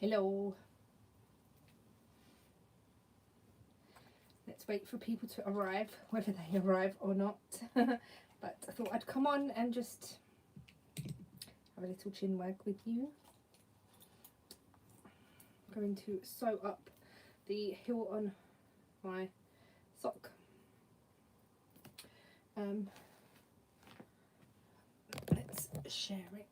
Hello. Let's wait for people to arrive, whether they arrive or not. But I thought I'd come on and just have a little chin wag with you. I'm going to sew up the heel on my sock. Let's share it.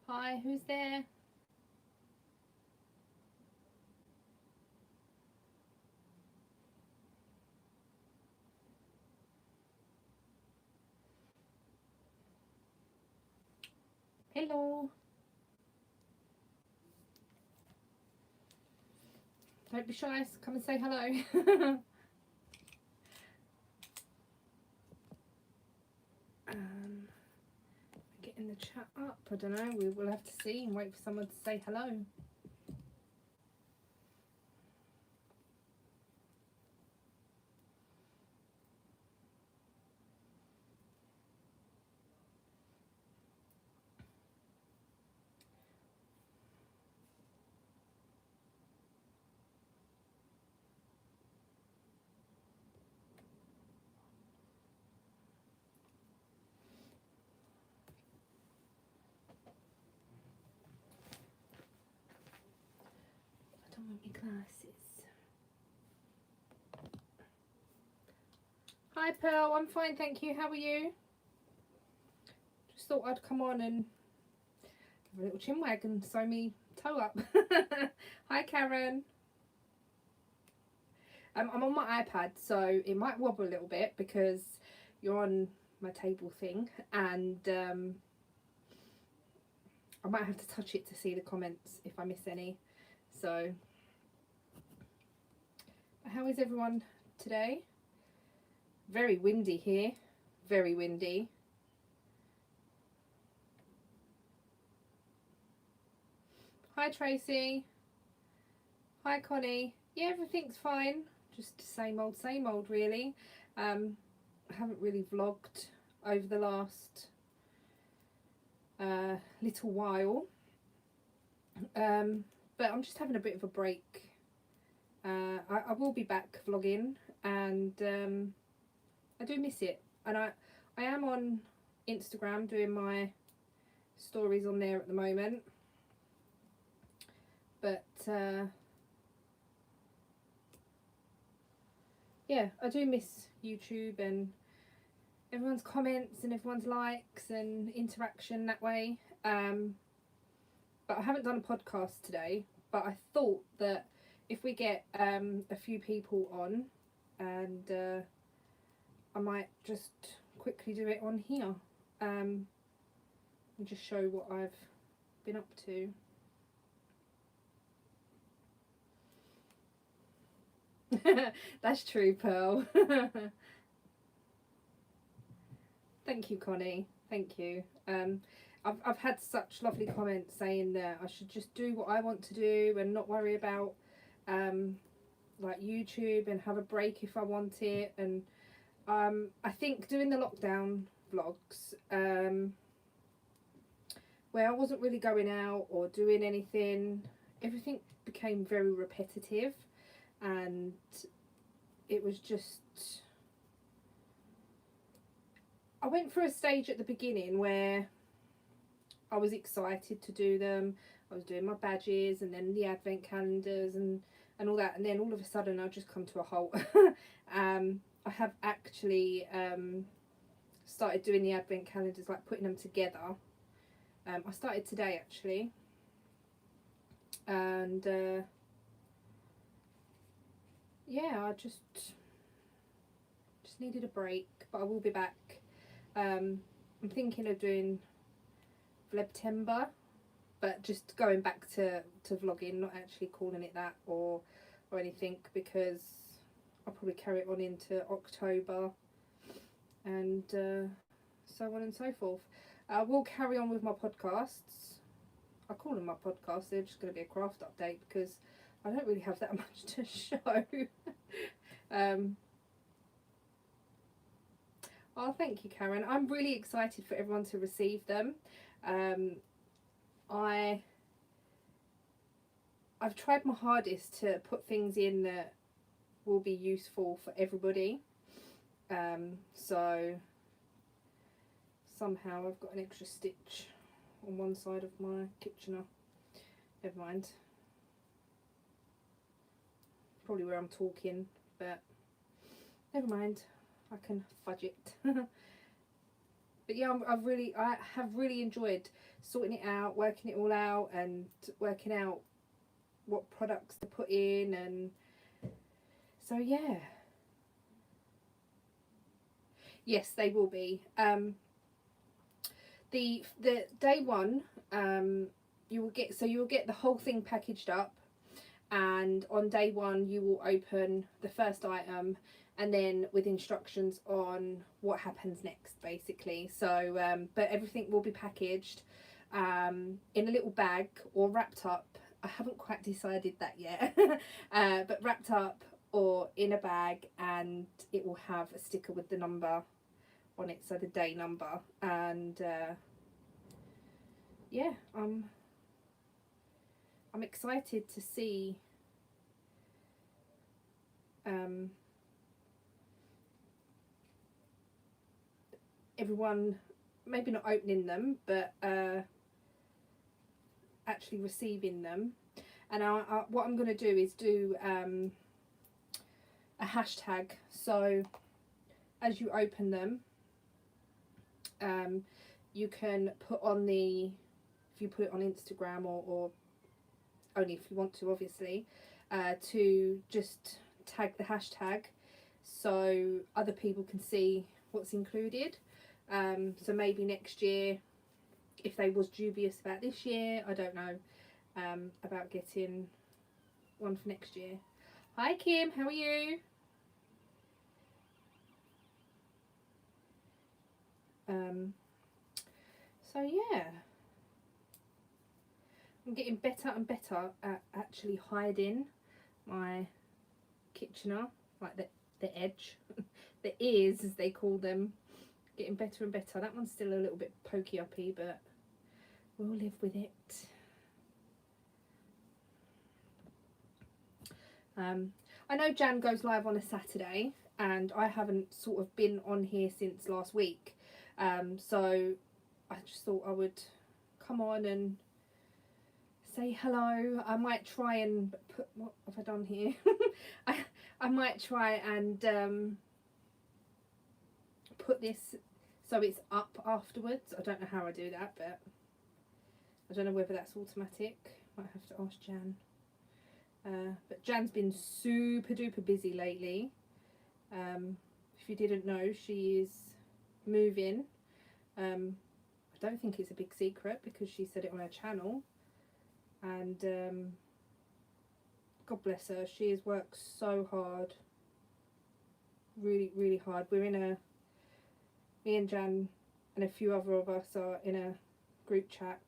Hi, who's there? Hello. Don't be shy, come and say hello. Getting the chat up, I don't know, we will have to see and wait for someone to say hello. I don't want my glasses. Hi Pearl, I'm fine, thank you. How are you? Just thought I'd come on and have a little chin wag and sew me toe up. Hi Karen. I'm on my iPad, so it might wobble a little bit because you're on my table thing, and I might have to touch it to see the comments if I miss any. So how is everyone today? Very windy here, very windy. Hi Tracy. Hi Connie. Yeah, everything's fine, just same old really. I haven't really vlogged over the last little while, but I'm just having a bit of a break. I will be back vlogging, and I do miss it, and I am on Instagram doing my stories on there at the moment, but yeah, I do miss YouTube and everyone's comments and everyone's likes and interaction that way. But I haven't done a podcast today, but I thought that if we get a few people on, and I might just quickly do it on here, and just show what I've been up to. That's true, Pearl. Thank you, Connie. Thank you. I've had such lovely comments saying that I should just do what I want to do and not worry about like YouTube, and have a break if I want it. And I think doing the lockdown vlogs, where I wasn't really going out or doing anything, everything became very repetitive, and it was just, I went through a stage at the beginning where I was excited to do them. I was doing my badges and then the advent calendars and all that, and then all of a sudden I just come to a halt. I have actually started doing the advent calendars, like putting them together. I started today actually, and yeah, I just needed a break, but I will be back. I'm thinking of doing Vlogtember, but just going back to vlogging, not actually calling it that or anything, because I'll probably carry it on into October and so on and so forth. We'll carry on with my podcasts. I call them my podcasts, they're just going to be a craft update because I don't really have that much to show. Oh, thank you, Karen. I'm really excited for everyone to receive them. I've tried my hardest to put things in that will be useful for everybody. So somehow I've got an extra stitch on one side of my Kitchener. Never mind. Probably where I'm talking, but never mind. I can fudge it. But yeah, I have really enjoyed sorting it out, working it all out, and working out what products to put in, and so yeah. Yes, they will be. The day one, you'll get the whole thing packaged up, and on day one you will open the first item, and then with instructions on what happens next, basically. So but everything will be packaged in a little bag or wrapped up. I haven't quite decided that yet. But wrapped up or in a bag, and it will have a sticker with the number on it, so the day number. And yeah, I'm excited to see everyone maybe not opening them, but actually receiving them. And what I'm going to do is do a hashtag, so as you open them, you can put on if you put it on Instagram, or only if you want to, obviously, to just tag the hashtag so other people can see what's included. So maybe next year, if they was dubious about this year, I don't know, about getting one for next year. Hi Kim, how are you? So yeah, I'm getting better and better at actually hiding my Kitchener, like the edge, the ears as they call them. Getting better and better. That one's still a little bit pokey-uppy, but we'll live with it. I know Jan goes live on a Saturday, and I haven't sort of been on here since last week. So I just thought I would come on and say hello. I might try and put, what have I done here? I might try and put this so it's up afterwards. I don't know how I do that, but I don't know whether that's automatic. Might have to ask Jan. But Jan's been super duper busy lately. If you didn't know, she is moving. I don't think it's a big secret because she said it on her channel. And God bless her, she has worked so hard. Really, really hard. Me and Jan and a few other of us are in a group chat,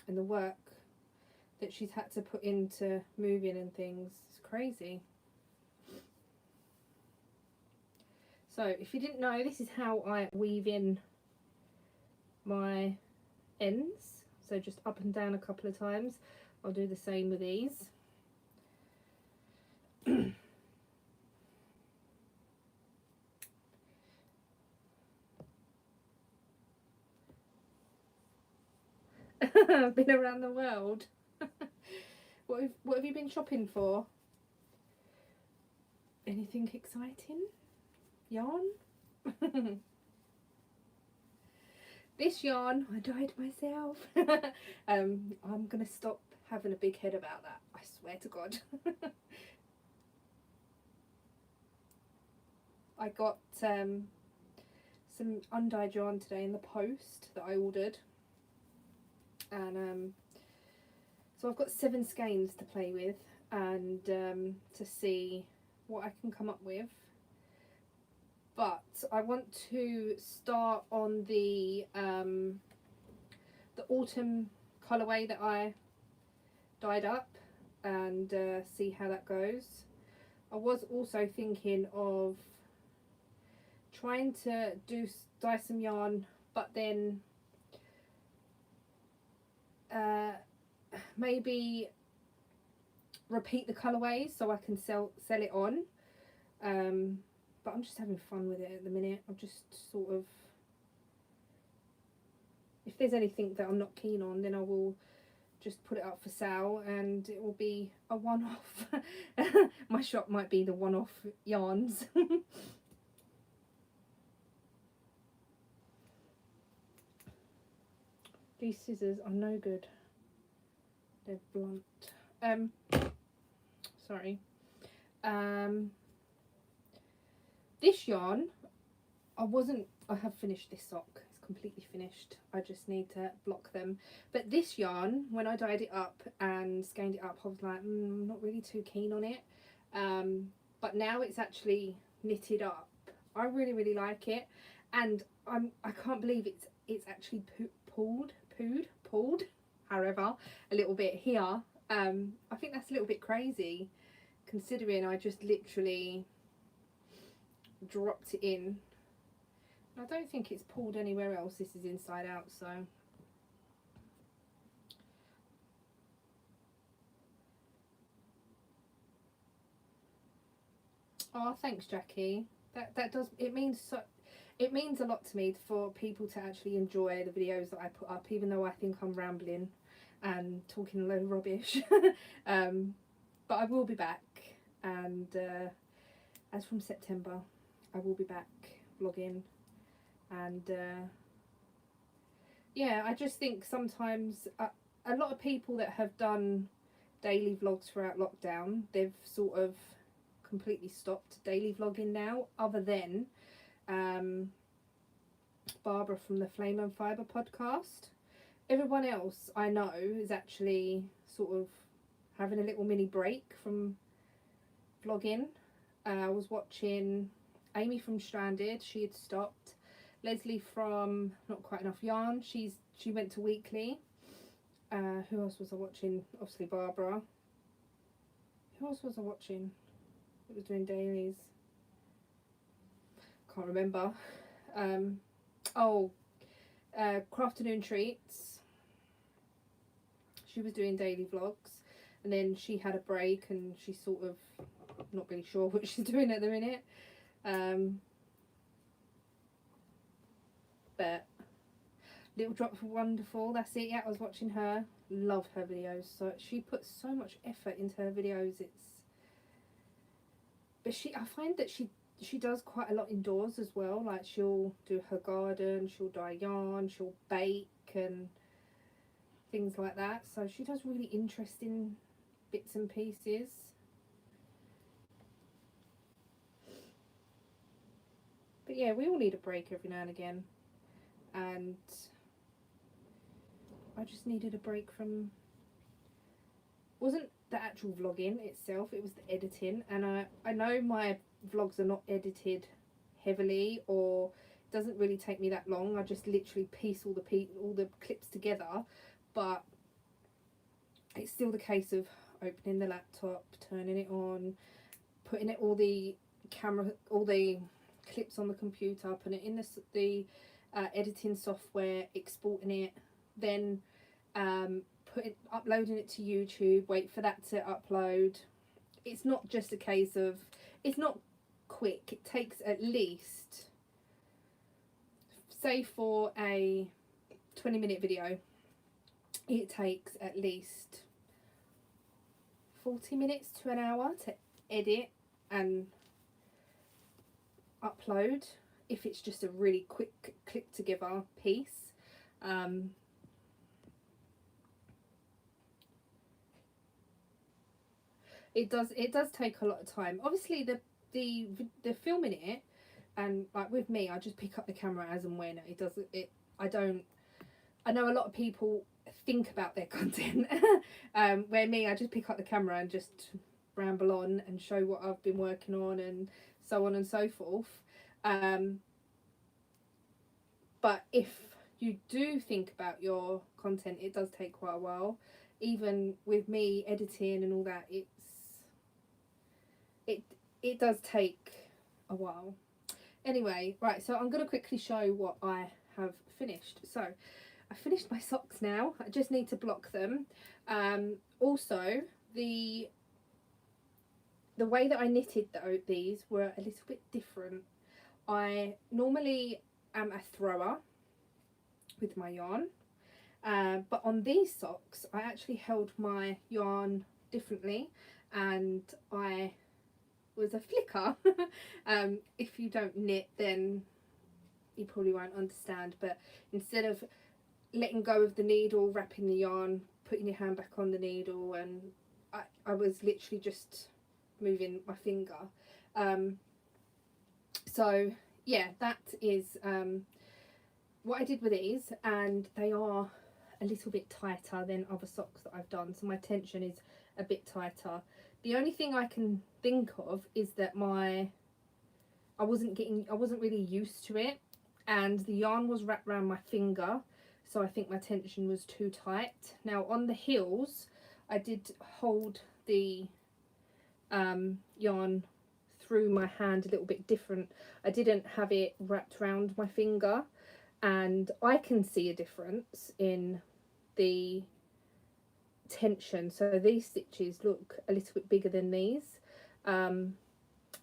and the work that she's had to put into moving and things is crazy. So if you didn't know, this is how I weave in my ends. So just up and down a couple of times. I'll do the same with these. I've been around the world. What have you been shopping for? Anything exciting? Yarn? This yarn, I dyed myself. I'm gonna stop having a big head about that, I swear to God. I got some undyed yarn today in the post that I ordered, and so I've got 7 skeins to play with, and to see what I can come up with. but I want to start on the autumn colourway that I dyed up and see how that goes. I was also thinking of trying to dye some yarn, but then maybe repeat the colourways so I can sell it on. But I'm just having fun with it at the minute. I'm just sort of, if there's anything that I'm not keen on, then I will just put it up for sale and it will be a one-off. My shop might be the one-off yarns. These scissors are no good. They're blunt. Sorry. This yarn, I have finished this sock. It's completely finished. I just need to block them. But this yarn, when I dyed it up and skeined it up, I was like, I'm not really too keen on it. But now it's actually knitted up. I really, really like it. And I can't believe it's actually pulled, however, a little bit here. I think that's a little bit crazy, considering I just literally dropped it in. I don't think it's pulled anywhere else. This is inside out, so oh, thanks, Jackie. That does, it means a lot to me for people to actually enjoy the videos that I put up, even though I think I'm rambling and talking a load of rubbish. But I will be back, and as from September I will be back vlogging, and yeah, I just think sometimes a lot of people that have done daily vlogs throughout lockdown, they've sort of completely stopped daily vlogging now, other than Barbara from the Flame and Fibre podcast. Everyone else I know is actually sort of having a little mini break from vlogging. I was watching Amy from Stranded, she had stopped. Leslie from Not Quite Enough Yarn, she went to weekly. Who else was I watching? Obviously Barbara. Who else was I watching that was doing dailies? Can't remember. Crafternoon Treats, she was doing daily vlogs, and then she had a break and she's sort of not really sure what she's doing at the minute. But Little Drops were wonderful. That's it. Yeah, I was watching her. Love her videos. So she puts so much effort into her videos. But I find that she does quite a lot indoors as well. Like, she'll do her garden, she'll dye yarn, she'll bake and things like that. So she does really interesting bits and pieces. But yeah, we all need a break every now and again, and I just needed a break from, wasn't the actual vlogging itself, it was the editing. And I know my vlogs are not edited heavily, or it doesn't really take me that long. I just literally piece all the clips together, but it's still the case of opening the laptop, turning it on, putting all the clips on the computer, putting it in the editing software, exporting it, then uploading it to YouTube, wait for that to upload. It's not just a case of, it's not quick. It takes at least, say for a 20-minute video, it takes at least 40 minutes to an hour to edit and upload, if it's just a really quick clip together piece. It does take a lot of time. Obviously the filming it, and like with me, I just pick up the camera as and when. I know a lot of people think about their content, where me, I just pick up the camera and just ramble on and show what I've been working on and so on and so forth. But if you do think about your content, it does take quite a while. Even with me editing and all that, it does take a while. Anyway, right, so I'm going to quickly show what I have finished. So I finished my socks now. I just need to block them. Also, the way that I knitted these were a little bit different. I normally am a thrower with my yarn, but on these socks I actually held my yarn differently, and I was a flicker. If you don't knit, then you probably won't understand, but instead of letting go of the needle, wrapping the yarn, putting your hand back on the needle, and I was literally just moving my finger. So yeah, that is what I did with these, and they are a little bit tighter than other socks that I've done, so my tension is a bit tighter. The only thing I can think of is that I wasn't really used to it, and the yarn was wrapped around my finger, so I think my tension was too tight. Now on the heels I did hold the yarn through my hand a little bit different. I didn't have it wrapped around my finger, and I can see a difference in the tension. So these stitches look a little bit bigger than these, and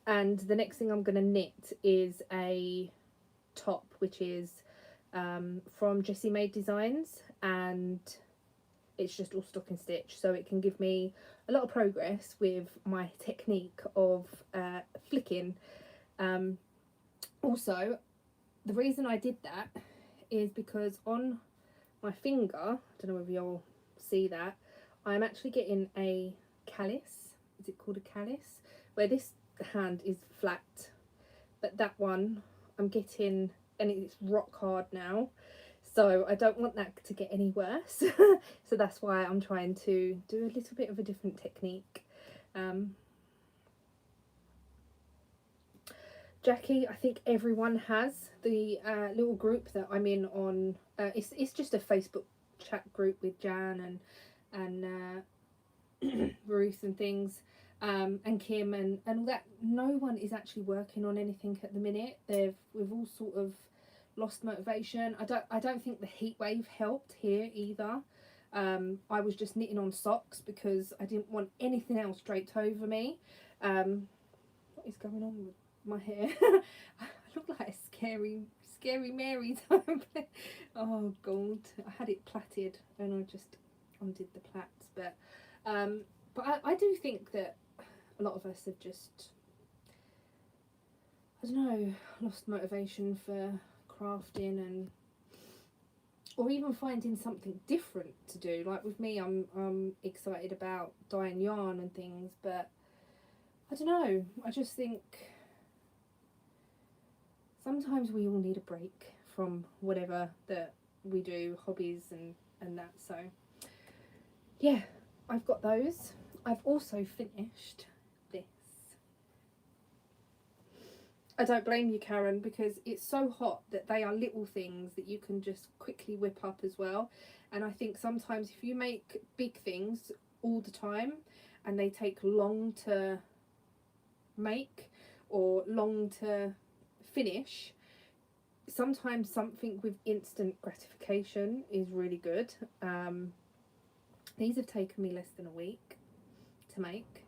the next thing I'm going to knit is a top, which is from Jessie Made Designs, and it's just all stocking stitch, so it can give me a lot of progress with my technique of flicking. Also, the reason I did that is because on my finger, I don't know whether you'll see that, I'm actually getting a callus. Is it called a callus? Where this hand is flat, but that one I'm getting, and it's rock hard now, so I don't want that to get any worse. So that's why I'm trying to do a little bit of a different technique. Jackie, I think everyone has the little group that I'm in on. It's just a Facebook chat group with Jan and Ruth and things, and Kim and all that. No one is actually working on anything at the minute. We've all sort of lost motivation. I don't think the heat wave helped here either. I was just knitting on socks because I didn't want anything else draped over me. What is going on with my hair? I look like a scary Mary type. Oh god, I had it plaited and I just undid the plaits, but I do think that a lot of us have just, I don't know, lost motivation for crafting, and or even finding something different to do. Like with me, I'm excited about dyeing yarn and things, but I don't know, I just think sometimes we all need a break from whatever that we do, hobbies and that. So yeah, I've got those. I've also finished this. I don't blame you, Karen, because it's so hot that they are little things that you can just quickly whip up as well. And I think sometimes if you make big things all the time and they take long to make or long to finish, sometimes something with instant gratification is really good. These have taken me less than a week to make,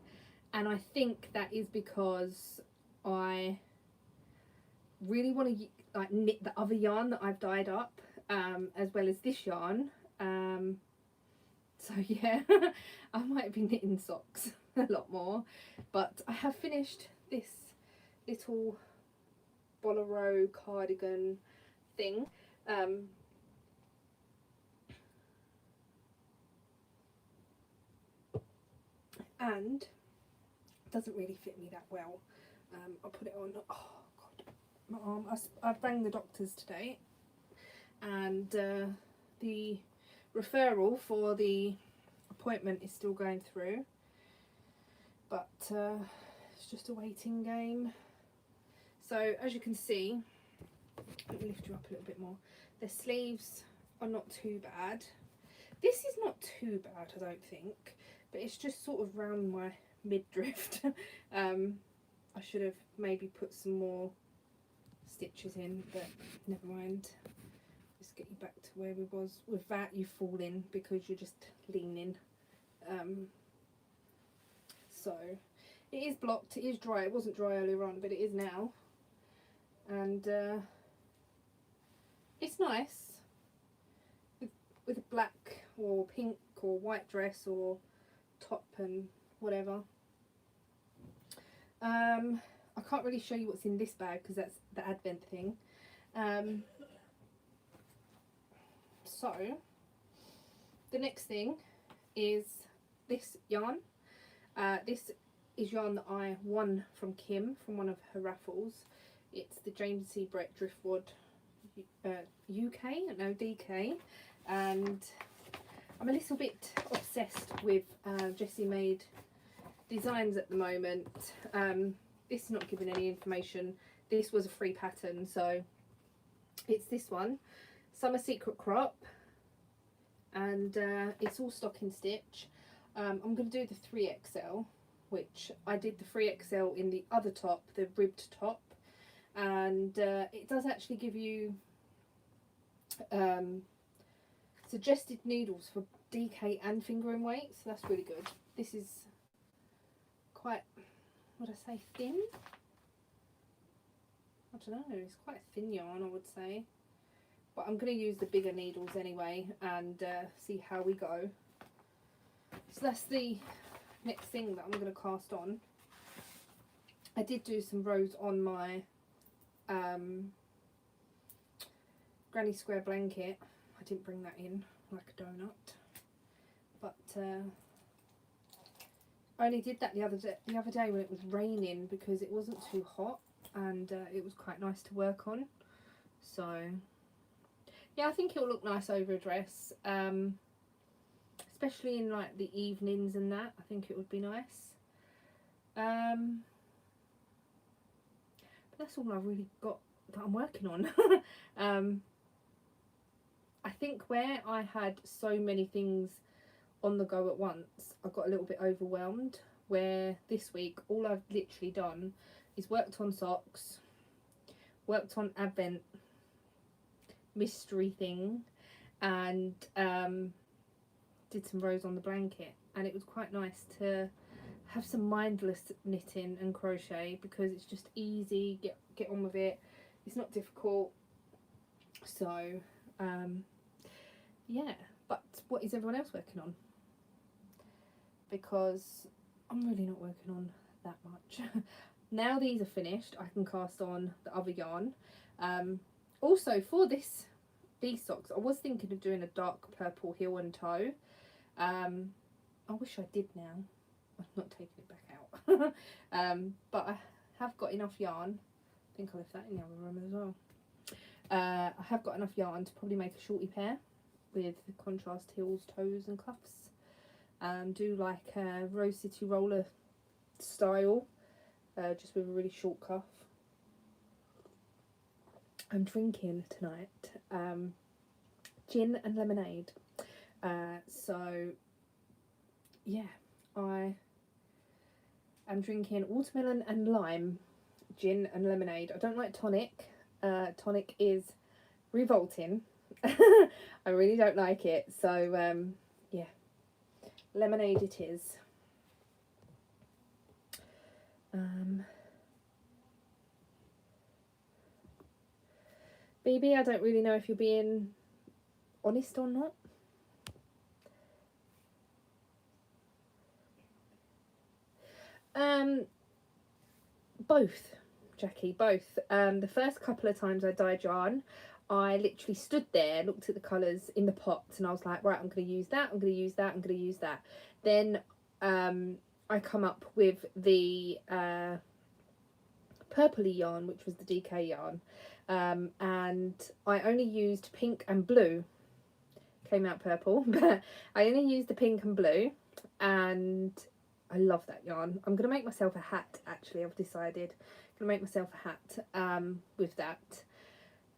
and I think that is because I really want to like knit the other yarn that I've dyed up, as well as this yarn. So yeah, I might be knitting socks a lot more, but I have finished this little bolero cardigan thing. And it doesn't really fit me that well. I'll put it on. Oh god, my arm. I've rang the doctors today, and the referral for the appointment is still going through, but it's just a waiting game. So as you can see, let me lift you up a little bit more. The sleeves are not too bad. This is not too bad, I don't think, but it's just sort of round my midriff. I should have maybe put some more stitches in, but never mind. Let's get you back to where we was. With that, you fall in because you're just leaning. So it is blocked, it is dry. It wasn't dry earlier on, but it is now. And it's nice with a black or pink or white dress or top and whatever. I can't really show you what's in this bag because that's the advent thing. So the next thing is this yarn. This is yarn that I won from Kim from one of her raffles. It's the James C. Brett Driftwood UK, no DK, and I'm a little bit obsessed with Jessie made designs at the moment. This is not giving any information. This was a free pattern, so it's this one, Summer Secret Crop, and it's all stocking stitch. I'm going to do the 3XL, which I did the 3XL in the other top, the ribbed top, and it does actually give you suggested needles for DK and fingering weight, so that's really good. This is quite, would I say thin? I don't know, it's quite a thin yarn, I would say, but I'm going to use the bigger needles anyway and see how we go. So that's the next thing that I'm going to cast on. I did do some rows on my granny square blanket. I didn't bring that in like a donut, but I only did that the other day when it was raining because it wasn't too hot and it was quite nice to work on. So yeah, I think it'll look nice over a dress, especially in like the evenings and that. I think it would be nice. But that's all I've really got that I'm working on. I think where I had so many things on the go at once, I got a little bit overwhelmed, where this week all I've literally done is worked on socks, worked on advent mystery thing, and did some rows on the blanket, and it was quite nice to have some mindless knitting and crochet because it's just easy, get on with it, it's not difficult. So yeah, but what is everyone else working on? Because I'm really not working on that much. Now these are finished, I can cast on the other yarn. Also for these socks, I was thinking of doing a dark purple heel and toe. I wish I did now. I'm not taking it back out. But I have got enough yarn. I think I left that in the other room as well. I have got enough yarn to probably make a shorty pair with contrast heels, toes and cuffs. Do like a Rose City roller style, just with a really short cuff. I'm drinking tonight gin and lemonade. So yeah, I am drinking watermelon and lime gin and lemonade. I don't like tonic. Tonic is revolting. I really don't like it. So yeah, lemonade it is. BB, I don't really know if you're being honest or not. Both, Jackie, both. The first couple of times I dyed yarn, I literally stood there, looked at the colours in the pots, and I was like, right, I'm going to use that, I'm going to use that, I'm going to use that. Then I come up with the purpley yarn, which was the DK yarn, and I only used pink and blue. Came out purple, but I only used the pink and blue, and I love that yarn. I'm going to make myself a hat, actually, I've decided, gonna make myself a hat with that.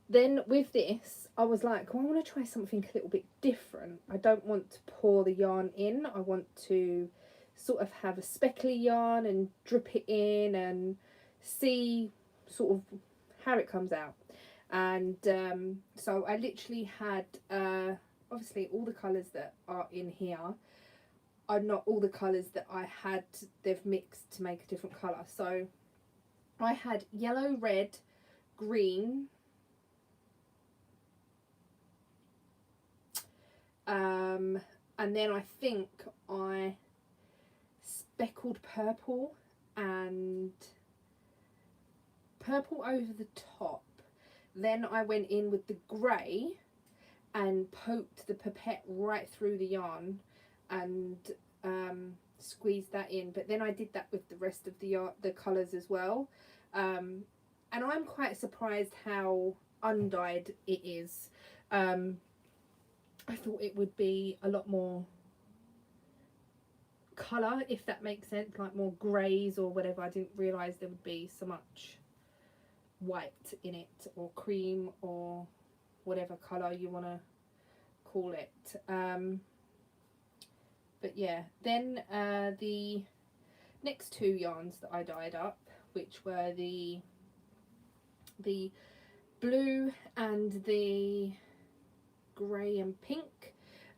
Then with this, I was like, well, I want to try something a little bit different. I don't want to pour the yarn in. I want to sort of have a speckly yarn and drip it in and see sort of how it comes out. And so I literally had, obviously all the colours that are in here are not all the colours that I had, they've mixed to make a different colour. So I had yellow, red, green, and then I think I speckled purple and purple over the top. Then I went in with the grey and poked the pipette right through the yarn and squeezed that in. But then I did that with the rest of the colours as well. And I'm quite surprised how undyed it is. I thought it would be a lot more colour, if that makes sense, like more greys or whatever. I didn't realise there would be so much white in it, or cream, or whatever colour you want to call it. But yeah, then the next two yarns that I dyed up, which were the blue and the grey and pink,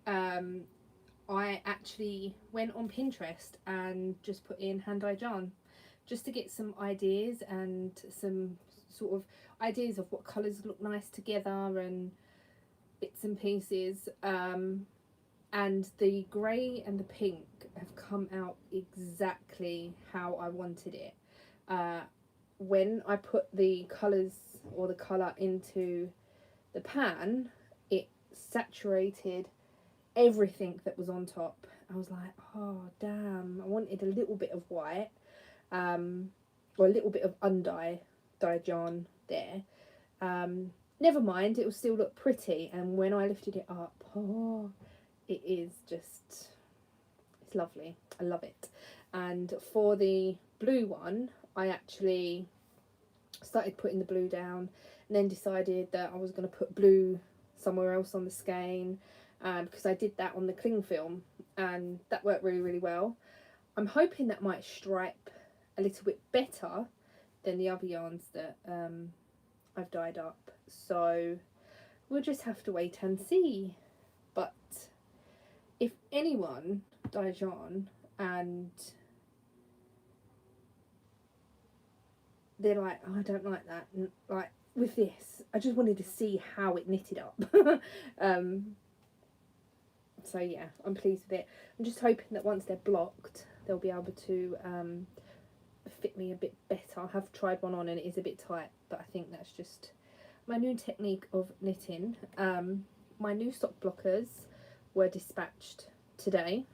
I actually went on Pinterest and just put in hand-dyed yarn just to get some ideas and some sort of ideas of what colours look nice together and bits and pieces. And the grey and the pink have come out exactly how I wanted it. When I put the colours or the colour into the pan, it saturated everything that was on top. I was like, oh damn, I wanted a little bit of white, or a little bit of undyed yarn there. Never mind, it will still look pretty, and when I lifted it up, oh, it is just, it's lovely. I love it. And for the blue one, I actually started putting the blue down and then decided that I was going to put blue somewhere else on the skein, because I did that on the cling film and that worked really, really well. I'm hoping that might stripe a little bit better than the other yarns that I've dyed up, so we'll just have to wait and see. But if anyone dyes yarn and they're like, oh, I don't like that, and like with this, I just wanted to see how it knitted up. So yeah, I'm pleased with it. I'm just hoping that once they're blocked, they'll be able to fit me a bit better. I have tried one on and it is a bit tight, but I think that's just my new technique of knitting. My new sock blockers were dispatched today.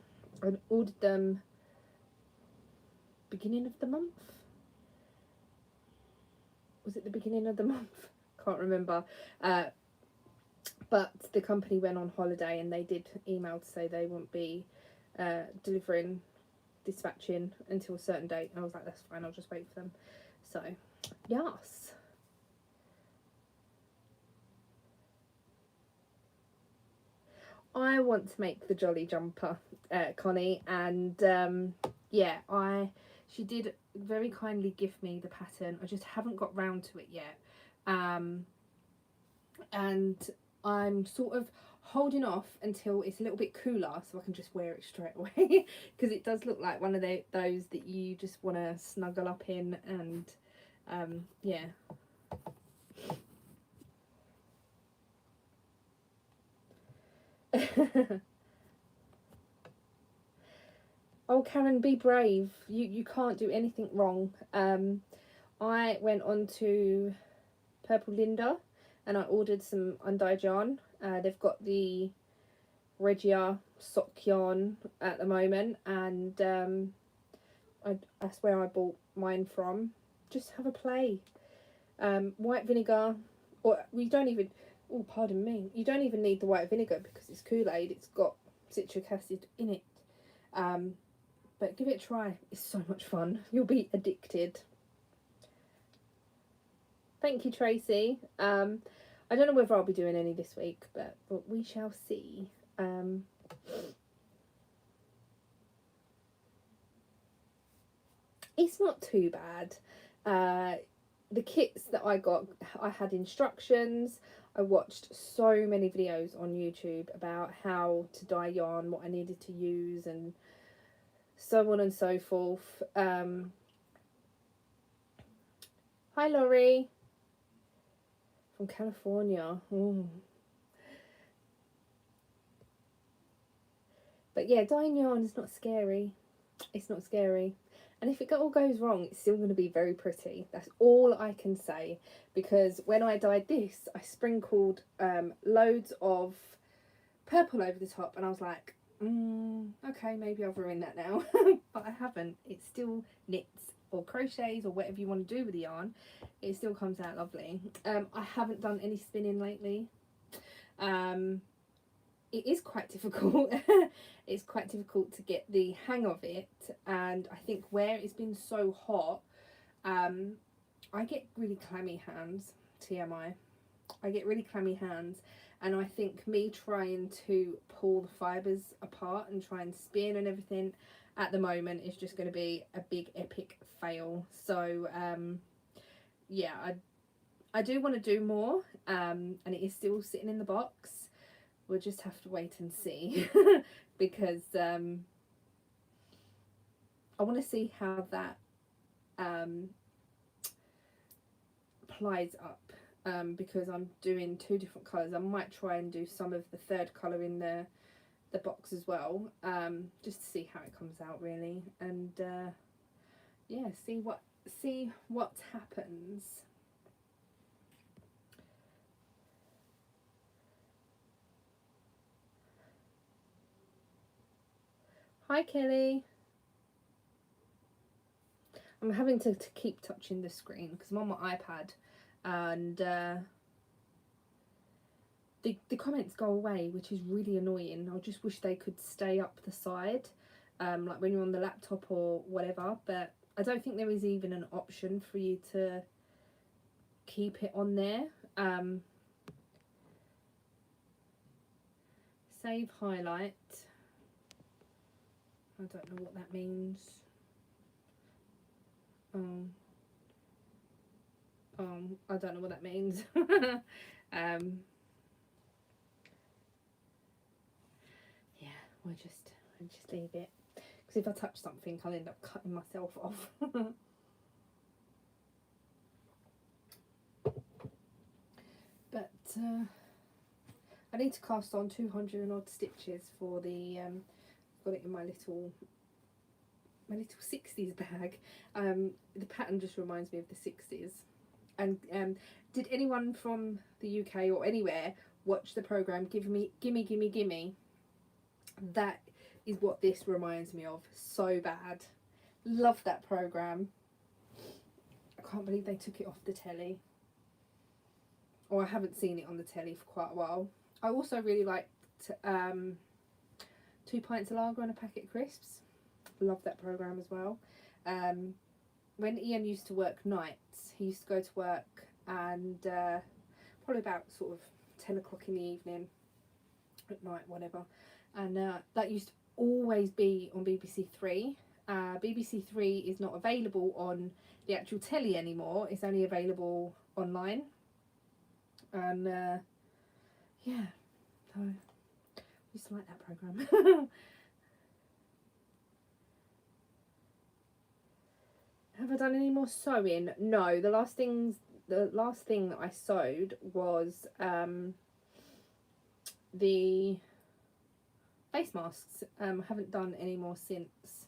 I ordered them beginning of the month. Was it the beginning of the month? Can't remember. But the company went on holiday and they did email to say they won't be dispatching until a certain date. And I was like, that's fine, I'll just wait for them. So, yes. I want to make the jolly jumper, Connie, and yeah, she did very kindly give me the pattern. I just haven't got round to it yet, and I'm sort of holding off until it's a little bit cooler so I can just wear it straight away, because it does look like one of those that you just want to snuggle up in, and yeah. Oh, Karen, be brave. You can't do anything wrong. I went on to Purple Linda and I ordered some undyed yarn. They've got the Regia sock yarn at the moment, and that's where I bought mine from. Just have a play. White vinegar, or we don't even, oh pardon me, you don't even need the white vinegar because it's Kool-Aid. It's got citric acid in it. But give it a try. It's so much fun. You'll be addicted. Thank you, Tracy. I don't know whether I'll be doing any this week, but we shall see. It's not too bad. The kits that I got, I had instructions. I watched so many videos on YouTube about how to dye yarn, what I needed to use, and so on and so forth. Hi, Laurie. From California. But yeah, dyeing yarn is not scary. It's not scary. And if it all goes wrong, it's still going to be very pretty. That's all I can say. Because when I dyed this, I sprinkled loads of purple over the top. And I was like, okay, maybe I've ruined that now. But I haven't. It still knits or crochets or whatever you want to do with the yarn. It still comes out lovely. I haven't done any spinning lately. It is quite difficult. It's quite difficult to get the hang of it, and I think where it's been so hot, I get really clammy hands. TMI. I get really clammy hands, and I think me trying to pull the fibres apart and try and spin and everything at the moment is just going to be a big epic fail. So yeah, I do want to do more, and it is still sitting in the box. We'll just have to wait and see. Because I want to see how that plies up, because I'm doing 2 different colours. I might try and do some of the 3rd colour in the box as well, just to see how it comes out really, and yeah, see what happens. Hi, Kelly. I'm having to keep touching the screen because I'm on my iPad, and the comments go away, which is really annoying. I just wish they could stay up the side, like when you're on the laptop or whatever, but I don't think there is even an option for you to keep it on there. Save highlight. I don't know what that means. I don't know what that means. Yeah, we'll just leave it, because if I touch something I'll end up cutting myself off. But I need to cast on 200 and odd stitches for the got it in my little 60s bag. The pattern just reminds me of the 60s. And did anyone from the UK or anywhere watch the programme Gimme Gimme Gimme Gimme? That is what this reminds me of so bad. Love that programme. I can't believe they took it off the telly. Or I haven't seen it on the telly for quite a while. I also really liked 2 pints of lager and a packet of crisps. Love that programme as well. When Ian used to work nights, he used to go to work, and probably about sort of 10 o'clock in the evening, at night, whatever, and that used to always be on BBC Three. BBC Three is not available on the actual telly anymore. It's only available online, and yeah, so I used to like that programme. Have I done any more sewing? No, the last thing that I sewed was the face masks. I haven't done any more since.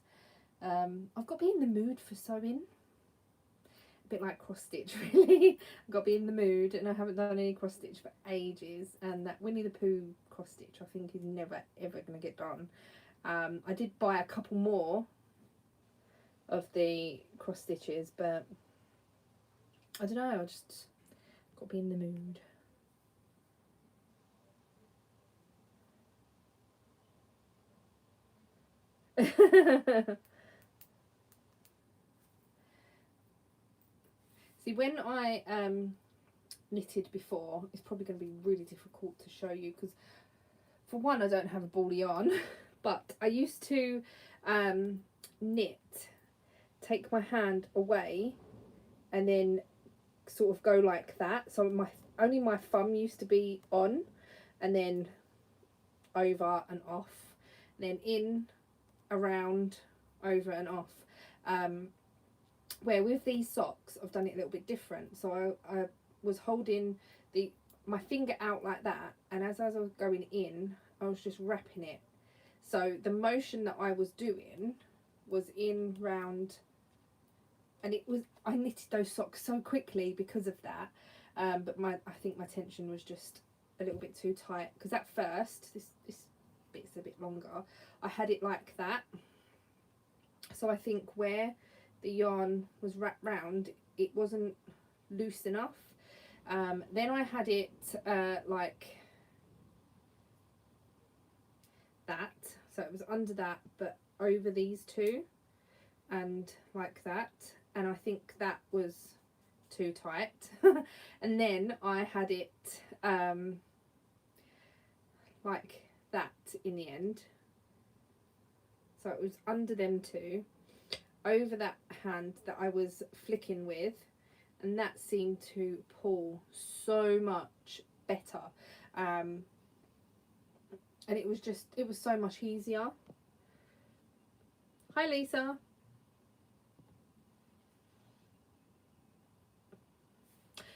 I've got to be in the mood for sewing. A bit like cross stitch, really. I've got to be in the mood, and I haven't done any cross stitch for ages. And that Winnie the Pooh cross stitch, I think, is never ever going to get done. I did buy a couple more of the cross stitches, but I don't know, I just got to be in the mood. See, when I knitted before, it's probably going to be really difficult to show you because, for one, I don't have a ball of yarn, but I used to knit, take my hand away and then sort of go like that. So only my thumb used to be on, and then over and off, and then in, around, over and off. Where with these socks I've done it a little bit different. So I was holding my finger out like that, and as I was going in, I was just wrapping it. So the motion that I was doing was in, round, and I knitted those socks so quickly because of that. But I think my tension was just a little bit too tight, because at first, this bit's a bit longer, I had it like that. So I think where the yarn was wrapped round, it wasn't loose enough. Then I had it like that, so it was under that but over these two, and like that, and I think that was too tight. And then I had it like that in the end, so it was under them two, over that hand that I was flicking with, and that seemed to pull so much better, and it was so much easier. Hi Lisa.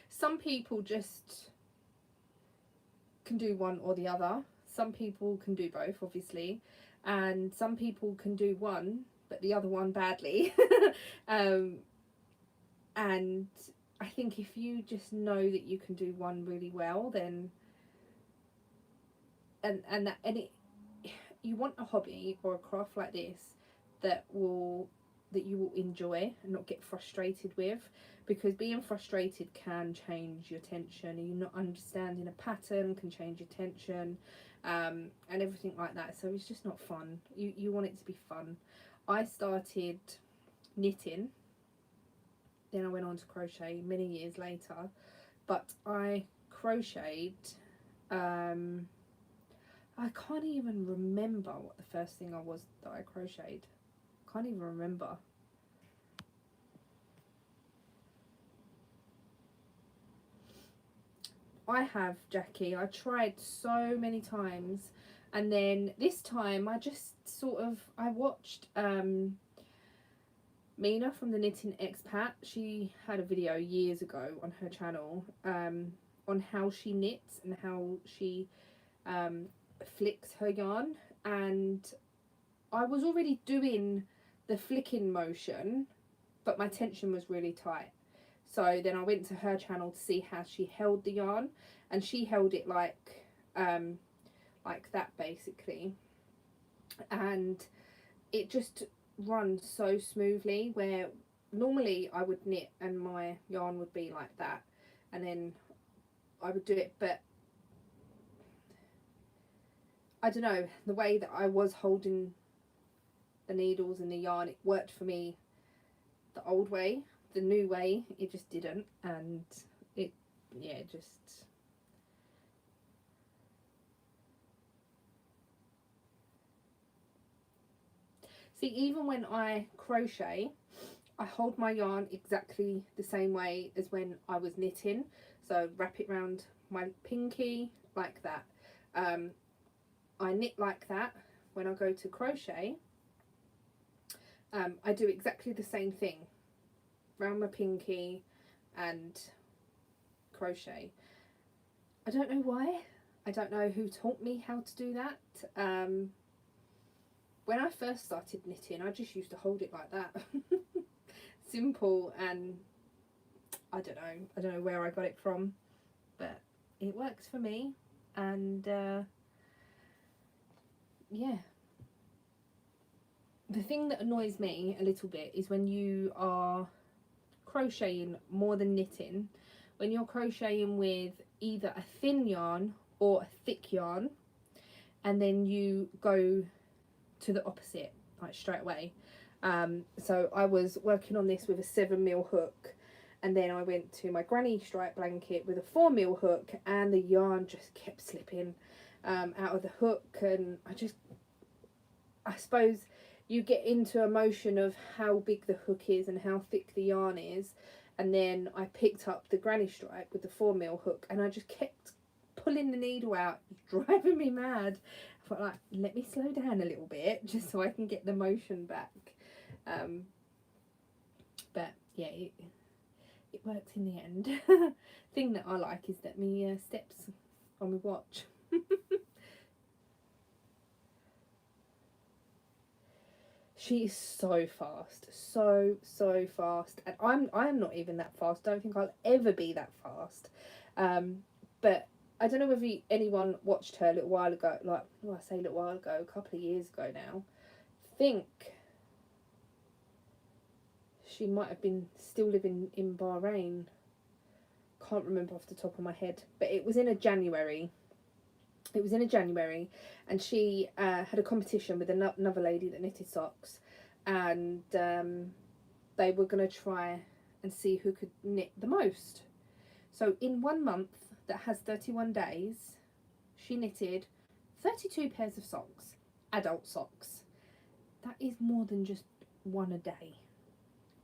Some people just can do one or the other. Some people can do both, obviously, and some people can do one but the other one badly. And I think if you just know that you can do one really well, then you want a hobby or a craft like this that you will enjoy and not get frustrated with, because being frustrated can change your tension, and you're not understanding a pattern can change your tension, and everything like that. So it's just not fun. You want it to be fun. I started knitting, then I went on to crochet many years later, but I crocheted, I can't even remember what the first thing was that I crocheted. Can't even remember. I have, Jackie. I tried so many times, and then this time I just I watched Mina from the Knitting Expat. She had a video years ago on her channel on how she knits and how she flicks her yarn, and I was already doing the flicking motion, but my tension was really tight. So then I went to her channel to see how she held the yarn, and she held it like that basically, and it just runs so smoothly, where normally I would knit and my yarn would be like that, and then I would do it, but I don't know, the way that I was holding the needles and the yarn, it worked for me the old way. The new way, it just didn't, and it just see, even when I crochet, I hold my yarn exactly the same way as when I was knitting. So wrap it around my pinky like that. I knit like that. When I go to crochet, I do exactly the same thing, round my pinky and crochet. I don't know why. I don't know who taught me how to do that. When I first started knitting, I just used to hold it like that. Simple, and I don't know where I got it from, but it works for me. And yeah, the thing that annoys me a little bit is when you are crocheting more than knitting, when you're crocheting with either a thin yarn or a thick yarn, and then you go to the opposite like straight away. So I was working on this with a 7mm hook, And then I went to my granny stripe blanket with a 4mm hook, and the yarn just kept slipping out of the hook. And I suppose you get into a motion of how big the hook is and how thick the yarn is. And then I picked up the granny stripe with the 4mm hook, and I just kept pulling the needle out, driving me mad. I thought, like, let me slow down a little bit just so I can get the motion back. But yeah, it worked in the end. Thing that I like is that my steps on my watch. She is so fast, so fast, and I'm not even that fast. I don't think I'll ever be that fast. But I don't know whether anyone watched her a little while ago. Like, well, I say a little while ago, a couple of years ago now. I think she might have been still living in Bahrain. Can't remember off the top of my head, but it was in a January. It was in a January, and she had a competition with another lady that knitted socks, and they were going to try and see who could knit the most. So in 1 month that has 31 days, she knitted 32 pairs of socks, adult socks. That is more than just one a day.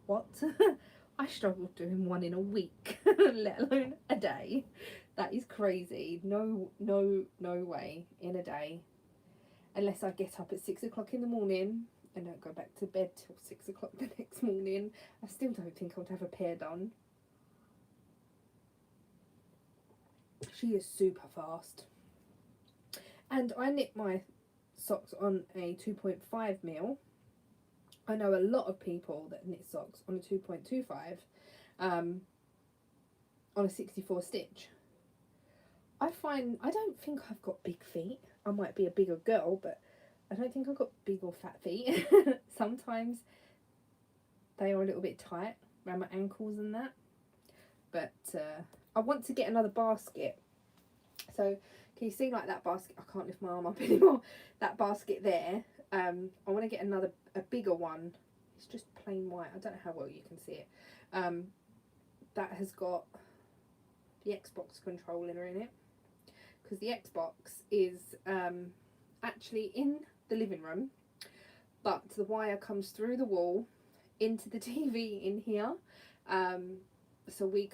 What? I struggled doing one in a week, let alone a day. That is crazy. No way in a day. Unless I get up at 6 o'clock in the morning and don't go back to bed till 6 o'clock the next morning. I still don't think I would have a pair done. She is super fast. And I knit my socks on a 2.5mm. I know a lot of people that knit socks on a 2.25 on a 64 stitch. I don't think I've got big feet. I might be a bigger girl, but I don't think I've got big or fat feet. Sometimes they are a little bit tight around my ankles and that. But I want to get another basket. So can you see, like, that basket? I can't lift my arm up anymore. That basket there. I want to get a bigger one. It's just plain white. I don't know how well you can see it. That has got the Xbox controller in it, because the Xbox is actually in the living room, but the wire comes through the wall into the TV in here. So I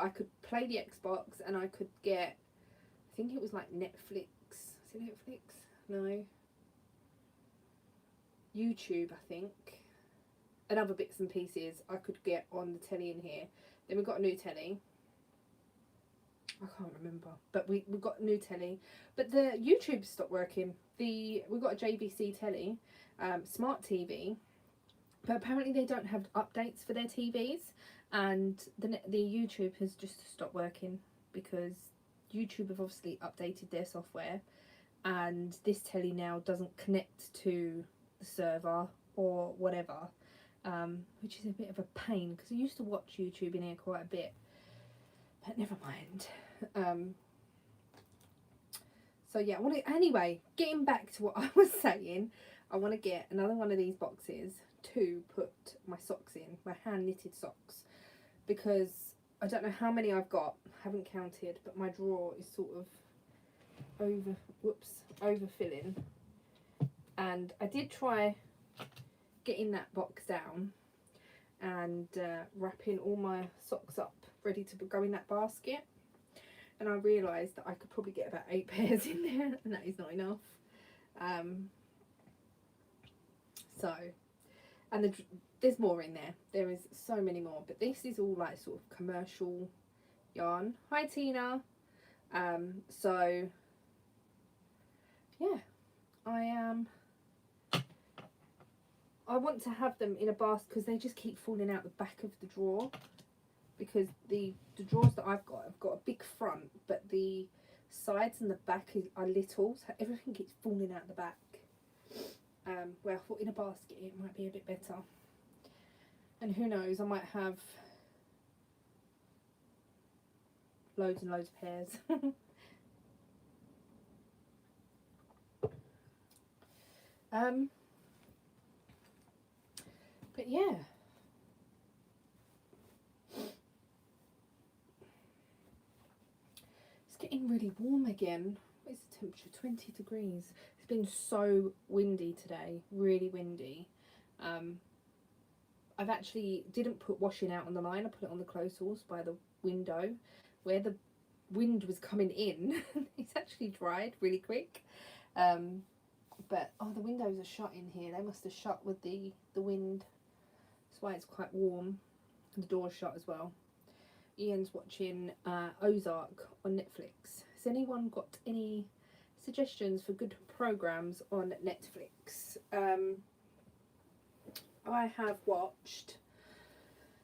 could play the Xbox, and I could get, I think it was like Netflix. Is it Netflix? No. YouTube, I think. And other bits and pieces I could get on the telly in here. Then we got a new telly. I can't remember, but we got a new telly. But the YouTube stopped working. We got a JVC telly, smart TV, but apparently they don't have updates for their TVs, and the YouTube has just stopped working because YouTube have obviously updated their software, and this telly now doesn't connect to the server or whatever, which is a bit of a pain because I used to watch YouTube in here quite a bit, but never mind. So yeah, anyway, getting back to what I was saying, I want to get another one of these boxes to put my socks in, my hand knitted socks, because I don't know how many I've got, I haven't counted, but my drawer is sort of overfilling, and I did try getting that box down and wrapping all my socks up ready to go in that basket, and I realised that I could probably get about 8 pairs in there, and that is not enough. And there's more in there. There is so many more, but this is all like sort of commercial yarn. Hi Tina. So yeah, I want to have them in a basket because they just keep falling out the back of the drawer, because the drawers that I've got a big front, but the sides and the back are little, so everything keeps falling out the back. Well, I thought in a basket it might be a bit better, and who knows, I might have loads and loads of pairs. But yeah, really warm again. What is the temperature? 20 degrees. It's been so windy today, really windy. I've actually didn't put washing out on the line. I put it on the clothes horse by the window where the wind was coming in. It's actually dried really quick. But oh, the windows are shut in here. They must have shut with the wind. That's why it's quite warm. The door's shut as well. Ian's watching Ozark on Netflix. Has anyone got any suggestions for good programs on Netflix? I have watched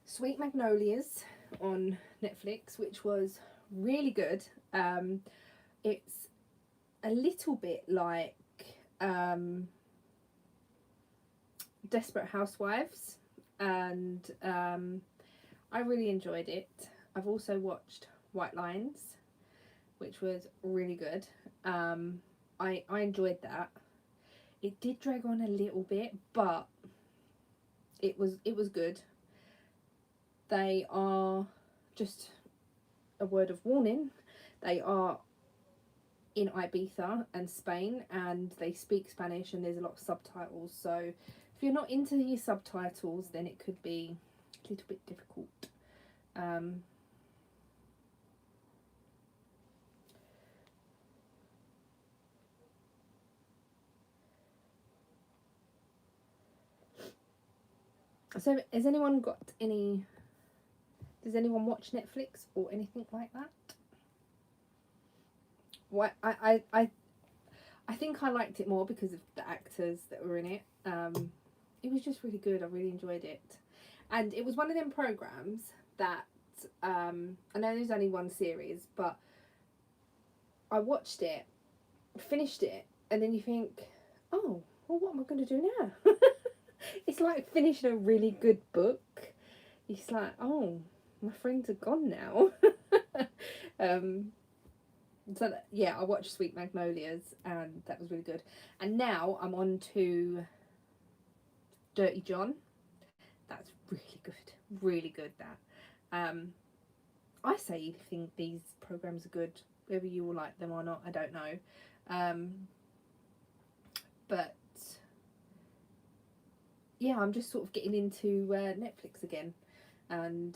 Sweet Magnolias on Netflix, which was really good. It's a little bit like Desperate Housewives, and I really enjoyed it. I've also watched White Lines, which was really good. I enjoyed that. It did drag on a little bit, but it was good. They are, just a word of warning, they are in Ibiza and Spain, and they speak Spanish, and there's a lot of subtitles, so if you're not into your subtitles, then it could be a little bit difficult. So has anyone got any, does anyone watch Netflix or anything like that? What I think I liked it more because of the actors that were in it. It was just really good. I really enjoyed it, and it was one of them programs that I know there's only one series, but I watched it, finished it, and then you think, oh, well, what am I going to do now? It's like finishing a really good book. It's like, oh, my friends are gone now. So yeah, I watched Sweet Magnolias, and that was really good. And now I'm on to Dirty John. That's really good. That I say you think these programs are good, whether you will like them or not, I don't know. But yeah, I'm just sort of getting into Netflix again, and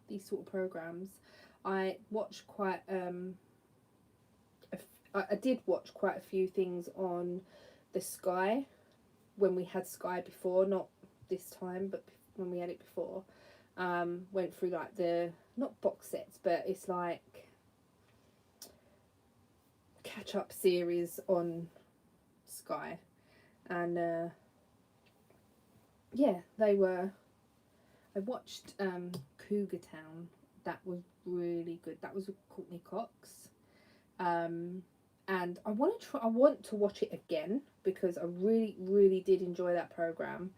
these sort of programs. I watch quite I did watch quite a few things on the Sky when we had Sky before, not this time, but when we had it before. Went through like the, not box sets, but it's like catch up series on Sky, and yeah, they were. I watched Cougar Town. That was really good. That was with Courtney Cox. And I want to watch it again because I really did enjoy that program.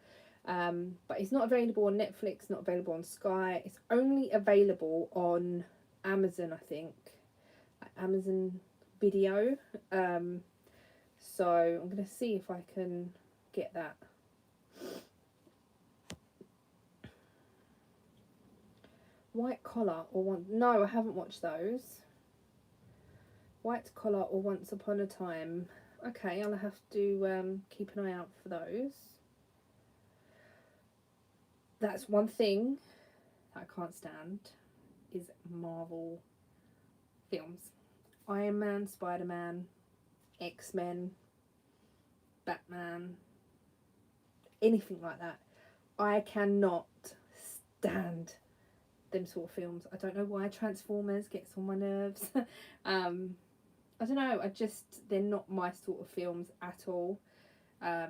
But it's not available on Netflix, not available on Sky. It's only available on Amazon, I think, like Amazon Video. So I'm gonna see if I can get that. White Collar or one? No, I haven't watched those. White Collar or Once Upon a Time. Okay, I'll have to keep an eye out for those. That's one thing that I can't stand, is Marvel films. Iron Man, Spider-Man, X-Men, Batman, anything like that. I cannot stand them sort of films. I don't know why. Transformers gets on my nerves. I don't know, they're not my sort of films at all. Yeah,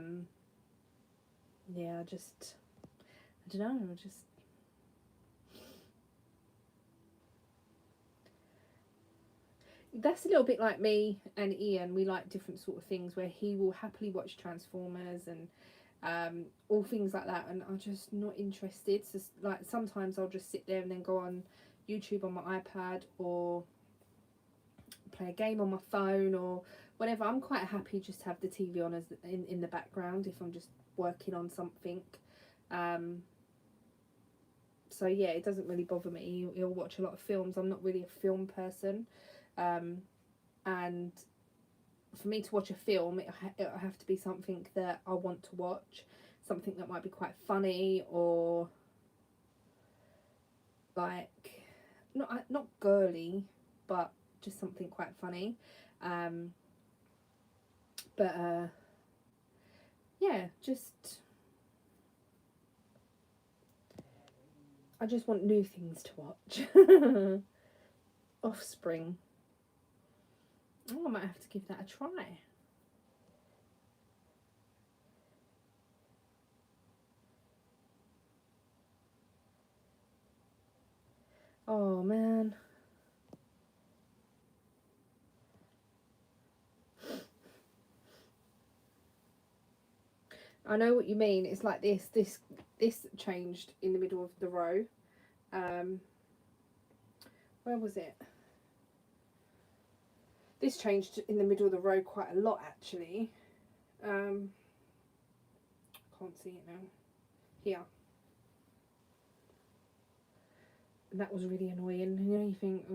I don't know, that's a little bit like me and Ian. We like different sort of things, where he will happily watch Transformers and all things like that, and I'm just not interested. So like sometimes I'll just sit there and then go on YouTube on my iPad, or play a game on my phone or whatever. I'm quite happy just to have the TV on as in the background if I'm just working on something. So yeah, it doesn't really bother me. He'll watch a lot of films. I'm not really a film person. And for me to watch a film, it'll have to be something that I want to watch, something that might be quite funny, or like not girly, but just something quite funny. But yeah, I just want new things to watch. Offspring. Oh, I might have to give that a try. Oh man. I know what you mean. It's like this changed in the middle of the row. Where was it? This changed in the middle of the row quite a lot actually. Can't see it now. Here. And that was really annoying. You know, you think,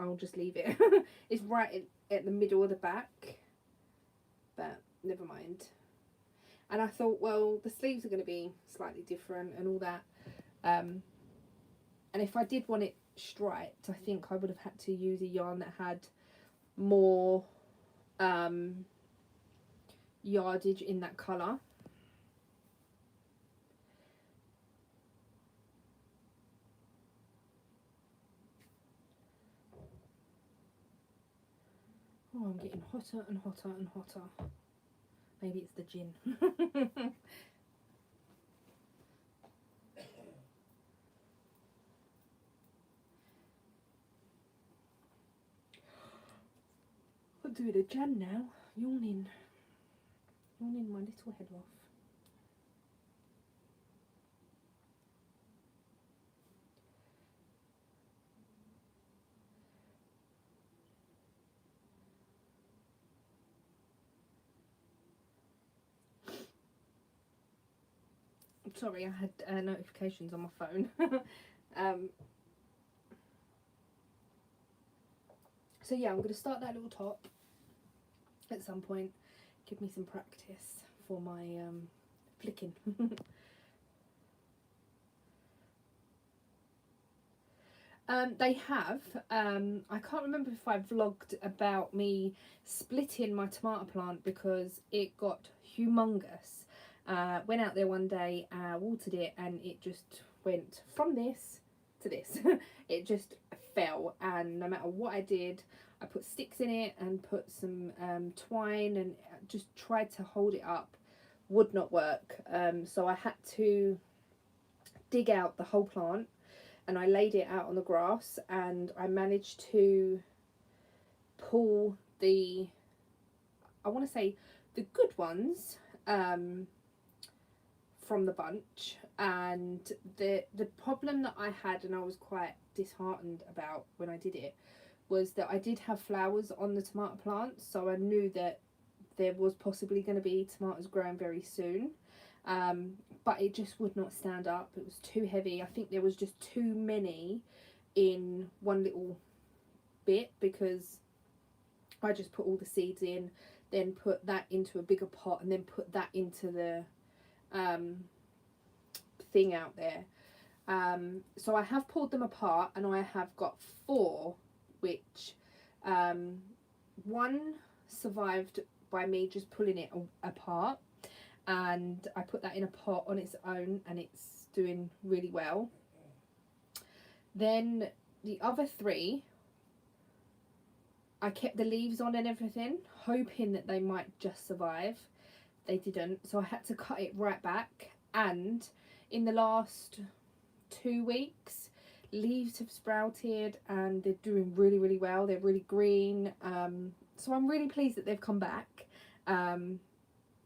I'll just leave it. It's right at the middle of the back. But never mind. And I thought, well, the sleeves are going to be slightly different and all that. And if I did want it striped, I think I would have had to use a yarn that had more yardage in that colour. Oh, I'm getting hotter and hotter and hotter. Maybe it's the gin. I'm doing a jam now. Yawning my little head off. Sorry, I had notifications on my phone. So yeah, I'm going to start that little top at some point. Give me some practice for my flicking. They have. I can't remember if I vlogged about me splitting my tomato plant because it got humongous. Went out there one day, watered it, and it just went from this to this. It just fell, and no matter what I did, I put sticks in it and put some twine and just tried to hold it up, would not work. So I had to dig out the whole plant, and I laid it out on the grass, and I managed to pull the, I want to say, the good ones from the bunch. And the problem that I had, and I was quite disheartened about when I did it, was that I did have flowers on the tomato plant, so I knew that there was possibly going to be tomatoes growing very soon. But it just would not stand up. It was too heavy. I think there was just too many in one little bit, because I just put all the seeds in, then put that into a bigger pot, and then put that into the thing out there. So I have pulled them apart, and I have got 4, which one survived by me just pulling it apart, and I put that in a pot on its own, and it's doing really well. Then the other 3, I kept the leaves on and everything, hoping that they might just survive. They didn't, so I had to cut it right back. And in the last 2 weeks, leaves have sprouted and they're doing really, really well. They're really green. So I'm really pleased that they've come back. And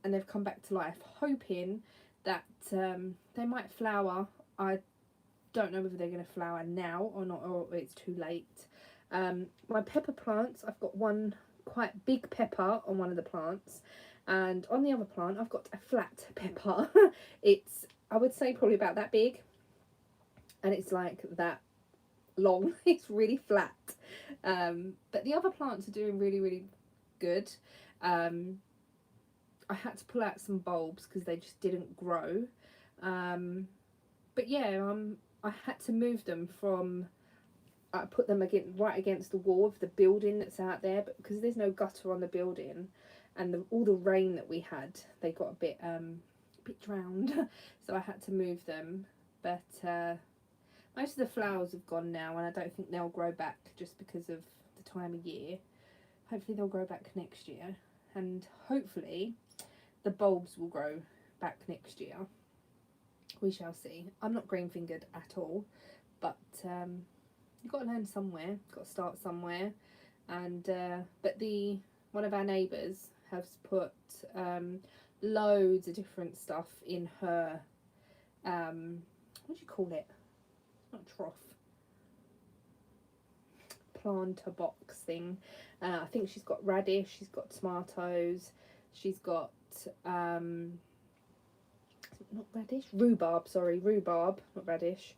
they've come back to life, hoping that they might flower. I don't know whether they're going to flower now or not, or it's too late. My pepper plants, I've got one quite big pepper on one of the plants, and on the other plant I've got a flat pepper. It's, I would say, probably about that big, and it's like that long. It's really flat. But the other plants are doing really, really good. I had to pull out some bulbs because they just didn't grow. But yeah, I had to move them from. I put them right against the wall of the building that's out there, but because there's no gutter on the building, and all the rain that we had, they got a bit drowned. So I had to move them. But most of the flowers have gone now, and I don't think they'll grow back just because of the time of year. Hopefully they'll grow back next year, and hopefully the bulbs will grow back next year. We shall see. I'm not green fingered at all, but you've got to learn somewhere, got to start somewhere. And but one of our neighbours has put loads of different stuff in her what do you call it, not trough, planter box thing. I think she's got radish, she's got tomatoes, she's got not radish, rhubarb, not radish,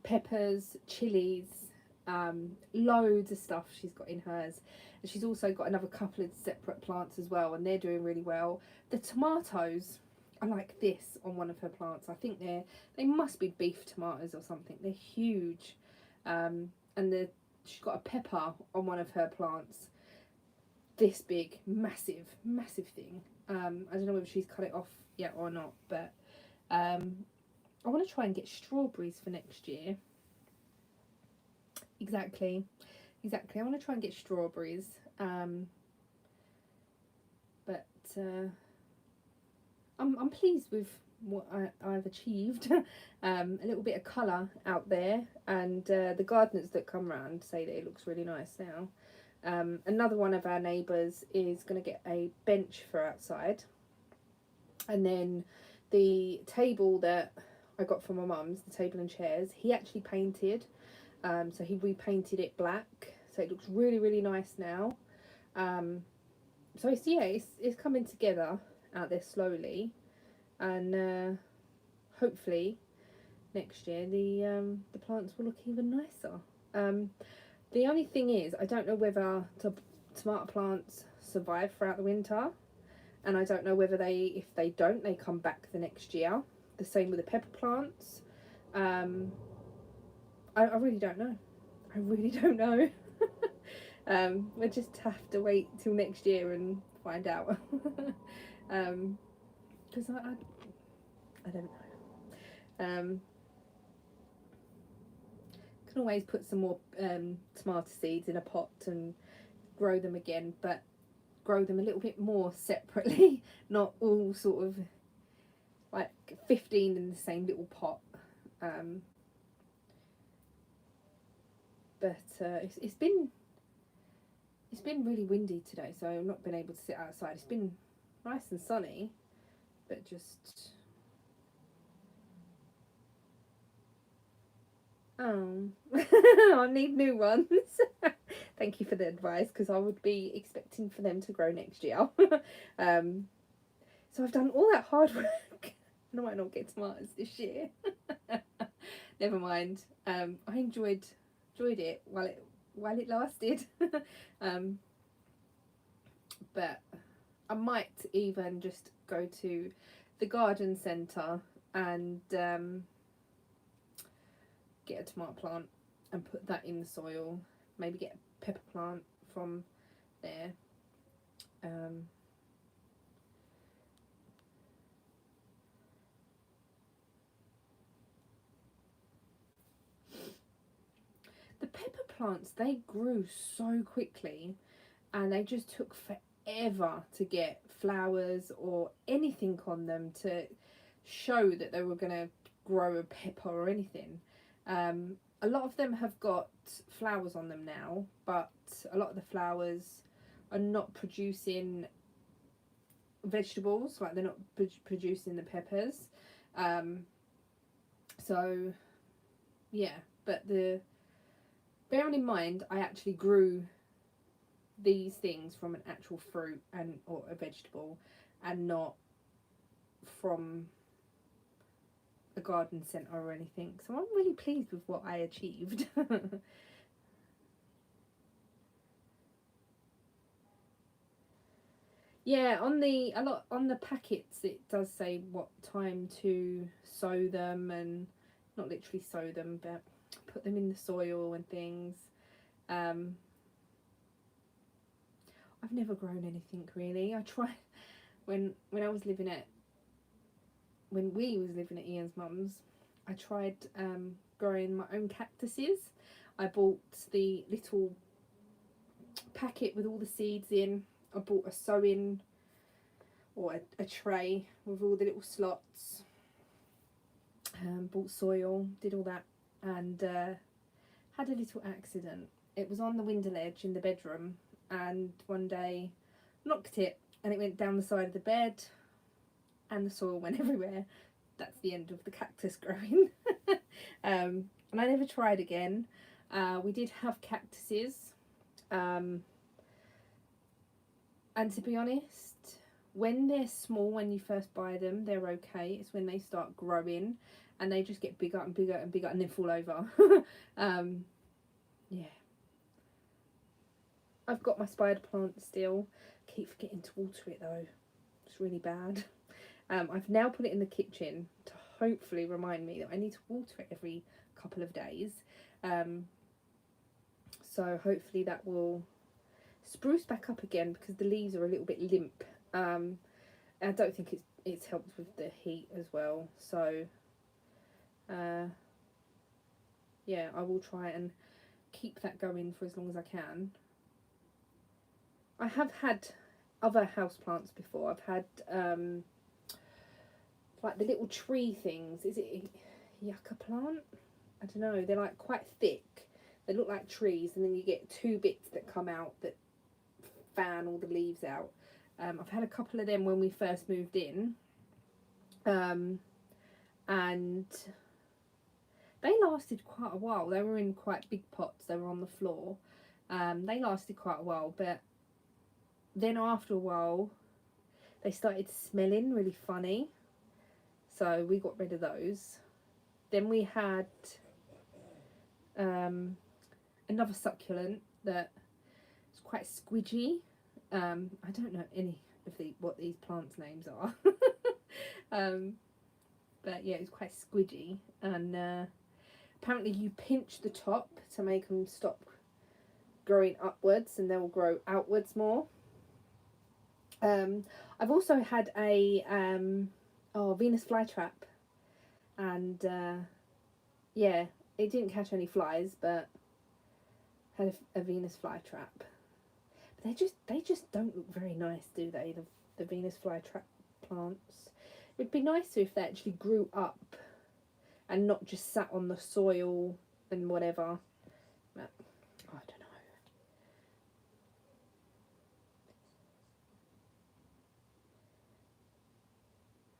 peppers, chilies, loads of stuff she's got in hers. And she's also got another couple of separate plants as well, and they're doing really well. The tomatoes are like this on one of her plants. I think they must be beef tomatoes or something. They're huge. And she's got a pepper on one of her plants, this big, massive thing. I don't know whether she's cut it off yet or not, but I want to try and get strawberries for next year. Exactly. I want to try and get strawberries, but I'm pleased with what I've achieved. A little bit of colour out there, and the gardeners that come round say that it looks really nice now. Another one of our neighbours is going to get a bench for outside, and then the table that I got from my mum's, the table and chairs, he actually painted. So he repainted it black, so it looks really, really nice now. So it's coming together out there slowly, and hopefully next year the plants will look even nicer. The only thing is, I don't know whether tomato plants survive throughout the winter, and I don't know whether if they don't, they come back the next year. The same with the pepper plants. I really don't know. We'll just have to wait till next year and find out. Because I don't know. Can always put some more tomato seeds in a pot and grow them again, but grow them a little bit more separately, not all sort of like 15 in the same little pot. But it's been really windy today, so I've not been able to sit outside. It's been nice and sunny, but just I need new ones. Thank you for the advice, because I would be expecting for them to grow next year. So I've done all that hard work and I might not get tomatoes this year. Never mind. I enjoyed it while it lasted. But I might even just go to the garden centre and get a tomato plant and put that in the soil. Maybe get a pepper plant from there. The pepper plants, they grew so quickly, and they just took forever to get flowers or anything on them to show that they were going to grow a pepper or anything. A lot of them have got flowers on them now, but a lot of the flowers are not producing vegetables, like they're not producing the peppers. So yeah, but bearing in mind I actually grew these things from an actual fruit or a vegetable, and not from a garden centre or anything, so I'm really pleased with what I achieved. Yeah, on the packets it does say what time to sow them, and not literally sow them, but put them in the soil and things. I've never grown anything really. I tried when I was living at when we was living at Ian's mum's. I tried growing my own cactuses. I bought the little packet with all the seeds in. I bought a sowing or a tray with all the little slots. Bought soil, did all that, and had a little accident. It was on the window ledge in the bedroom, and one day knocked it, and it went down the side of the bed, and the soil went everywhere. That's the end of the cactus growing. And I never tried again. We did have cactuses, and to be honest, when they're small, when you first buy them, they're okay. It's when they start growing and they just get bigger and bigger and bigger and then fall over. Yeah. I've got my spider plant still. Keep forgetting to water it though. It's really bad. I've now put it in the kitchen to hopefully remind me that I need to water it every couple of days. So hopefully that will spruce back up again, because the leaves are a little bit limp. I don't think it's helped with the heat as well. So yeah, I will try and keep that going for as long as I can. I have had other houseplants before. I've had like the little tree things. Is it a yucca plant? I don't know. They're like quite thick. They look like trees, and then you get two bits that come out that fan all the leaves out. I've had a couple of them when we first moved in, and they lasted quite a while. They were in quite big pots. They were on the floor. They lasted quite a while, but then after a while they started smelling really funny, so we got rid of those. Then we had another succulent that was quite squidgy. I don't know any of what these plants' names are. But yeah, it was quite squidgy, and apparently you pinch the top to make them stop growing upwards, and they'll grow outwards more. I've also had a Venus flytrap, and yeah, it didn't catch any flies, but had a Venus flytrap. But they just don't look very nice, do they? The Venus flytrap plants. It would be nicer if they actually grew up and not just sat on the soil and whatever. But I don't know.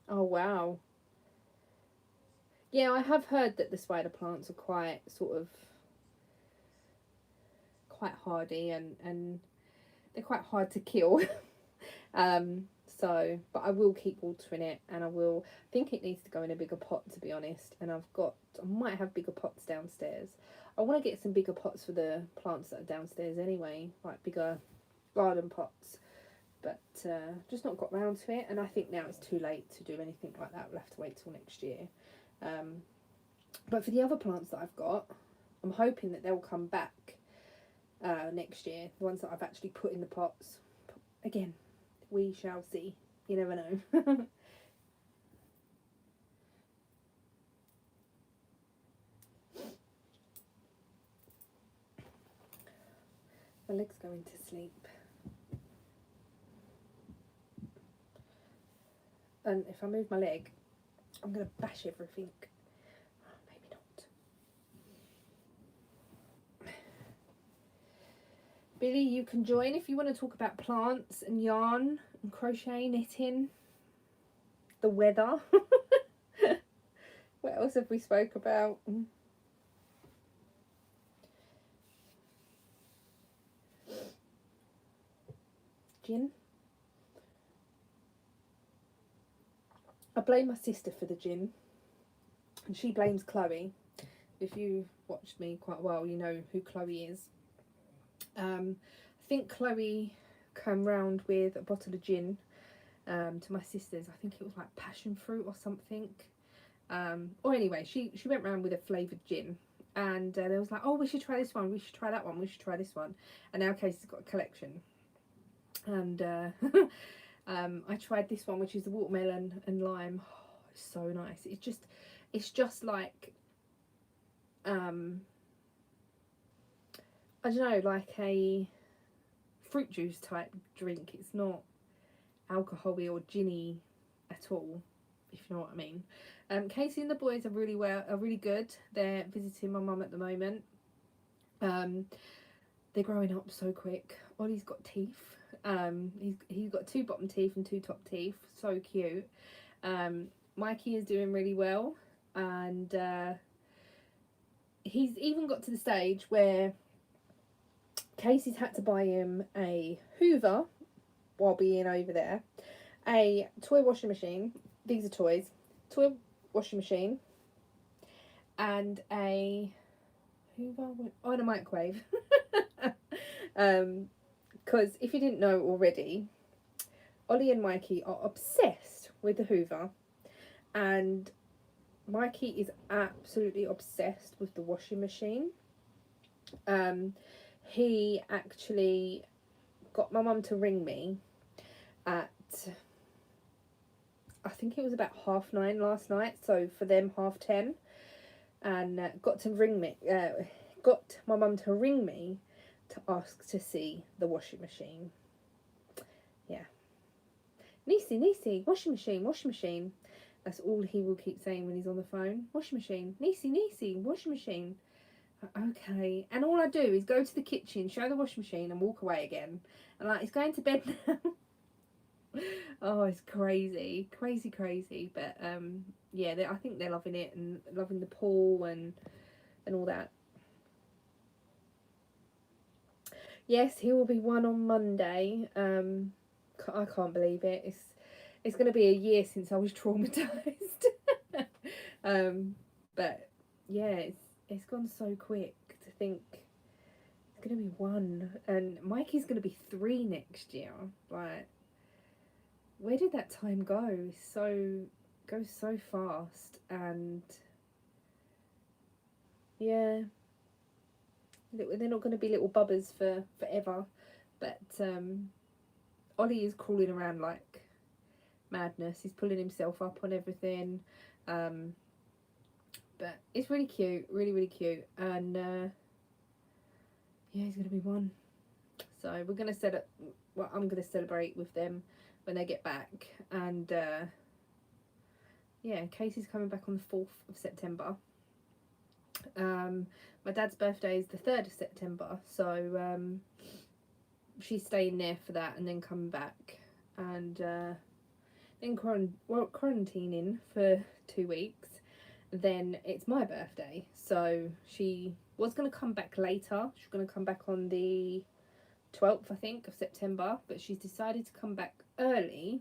Oh wow. Yeah, I have heard that the spider plants are quite hardy, and they're quite hard to kill. So, but I will keep watering it, and I think it needs to go in a bigger pot, to be honest. And I might have bigger pots downstairs. I want to get some bigger pots for the plants that are downstairs anyway, like bigger garden pots. But just not got round to it, and I think now it's too late to do anything like that. We'll have to wait till next year. But for the other plants that I've got, I'm hoping that they'll come back next year. The ones that I've actually put in the pots. Again, we shall see. You never know. My leg's going to sleep. And if I move my leg, I'm going to bash everything. Maybe not. Billy, you can join if you want to talk about plants and yarn and crochet, knitting, the weather. What else have we spoke about? Gin. I blame my sister for the gin. and she blames Chloe. If you watched me quite well, you know who Chloe is. I think Chloe came round with a bottle of gin to my sister's. I think it was like passion fruit or something. Or anyway, she went round with a flavoured gin, and they was like, oh, we should try this one, we should try that one, we should try this one. And now Casey's got a collection, and I tried this one, which is the watermelon and lime. Oh, it's so nice. It's just like I don't know, like a fruit juice type drink. It's not alcohol-y or ginny at all, if you know what I mean. Casey and the boys are really good. They're visiting my mum at the moment. They're growing up so quick. Ollie's got teeth. He's got 2 bottom teeth and 2 top teeth. So cute. Mikey is doing really well, and he's even got to the stage where Casey's had to buy him a Hoover while being over there, a toy washing machine. These are toys. Toy washing machine, and a Hoover and a microwave. Because if you didn't know already, Ollie and Mikey are obsessed with the Hoover, and Mikey is absolutely obsessed with the washing machine. He actually got my mum to ring me at, I think it was about 9:30 last night, so for them 10:30, and got my mum to ring me to ask to see the washing machine. Yeah. Niecy, washing machine. That's all he will keep saying when he's on the phone. Washing machine. Niecy, washing machine. Okay. And all I do is go to the kitchen, show the washing machine, and walk away again. And like, he's going to bed now. Oh, it's crazy. But yeah, I think they're loving it and loving the pool and all that. Yes, he will be 1 on Monday. I can't believe it. It's going to be a year since I was traumatised. But yeah, it's gone so quick to think it's going to be 1, and Mikey's going to be 3 next year. Like, where did that time go? Goes so fast, and yeah, they're not going to be little bubbers for forever. But Ollie is crawling around like madness. He's pulling himself up on everything. But it's really cute, really cute, and yeah, he's gonna be 1. So we're gonna I'm gonna celebrate with them when they get back, and yeah, Casey's coming back on the 4th of September. My dad's birthday is the 3rd of September, so she's staying there for that and then coming back, and then quarantining for 2 weeks. Then it's my birthday, so she was going to come back later. She's going to come back on the 12th, I think, of September, but she's decided to come back early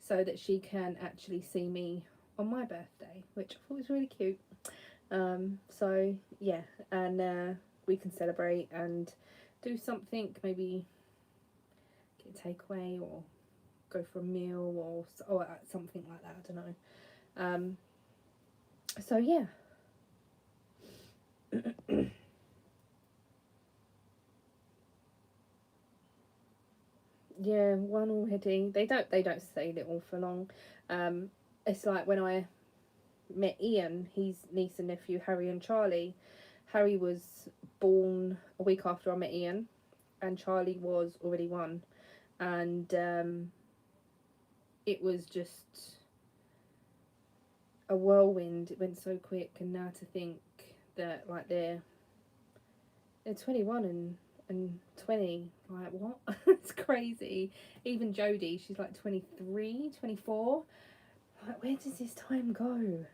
so that she can actually see me on my birthday, which I thought was really cute. So yeah, and we can celebrate and do something, maybe get a takeaway or go for a meal or something like that, I don't know. So yeah. Yeah, 1 already. They don't stay little for long. It's like when I met Ian, his niece and nephew Harry and Charlie. Harry was born a week after I met Ian, and Charlie was already 1, and it was just a whirlwind. It went so quick, and now to think that like they're 21 and 20, like what? It's crazy. Even Jodie, she's like 23, 24. Like, where does this time go?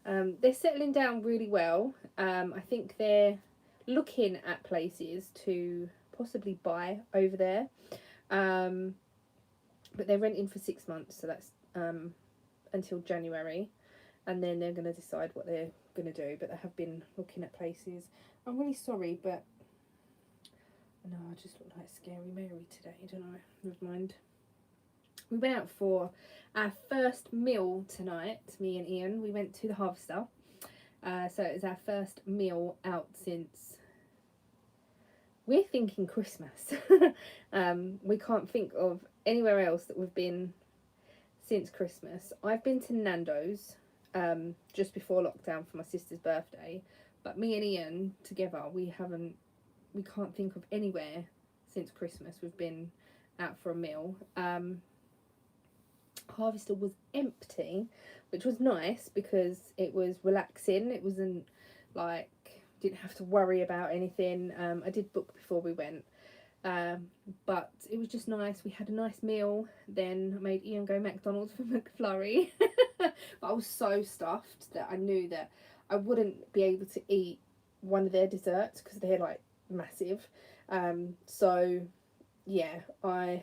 They're settling down really well. I think they're looking at places to possibly buy over there, but they're renting for 6 months, so that's until January. and then they're going to decide what they're going to do. But they have been looking at places. I'm really sorry, but no, I just look like Scary Mary today, don't I? Never mind. We went out for our first meal tonight, me and Ian. We went to the Harvester. So it was our first meal out since, we're thinking Christmas. We can't think of anywhere else that we've been since Christmas. I've been to Nando's just before lockdown for my sister's birthday, but me and Ian together, we can't think of anywhere since Christmas we've been out for a meal. Harvester was empty, which was nice because it was relaxing. It wasn't like, didn't have to worry about anything. I did book before we went, but it was just nice. We had a nice meal. Then I made Ian go McDonald's for McFlurry. But I was so stuffed that I knew that I wouldn't be able to eat one of their desserts because they're like massive. So yeah, I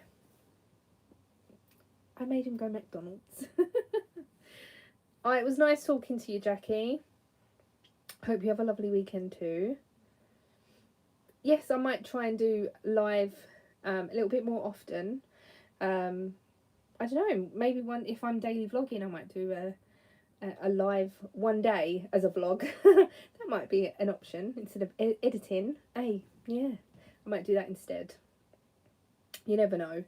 made him go McDonald's. It was nice talking to you, Jackie. Hope you have a lovely weekend too. Yes, I might try and do live a little bit more often. I don't know, maybe if I'm daily vlogging, I might do a live one day as a vlog. That might be an option instead of editing. Hey, yeah, I might do that instead. You never know.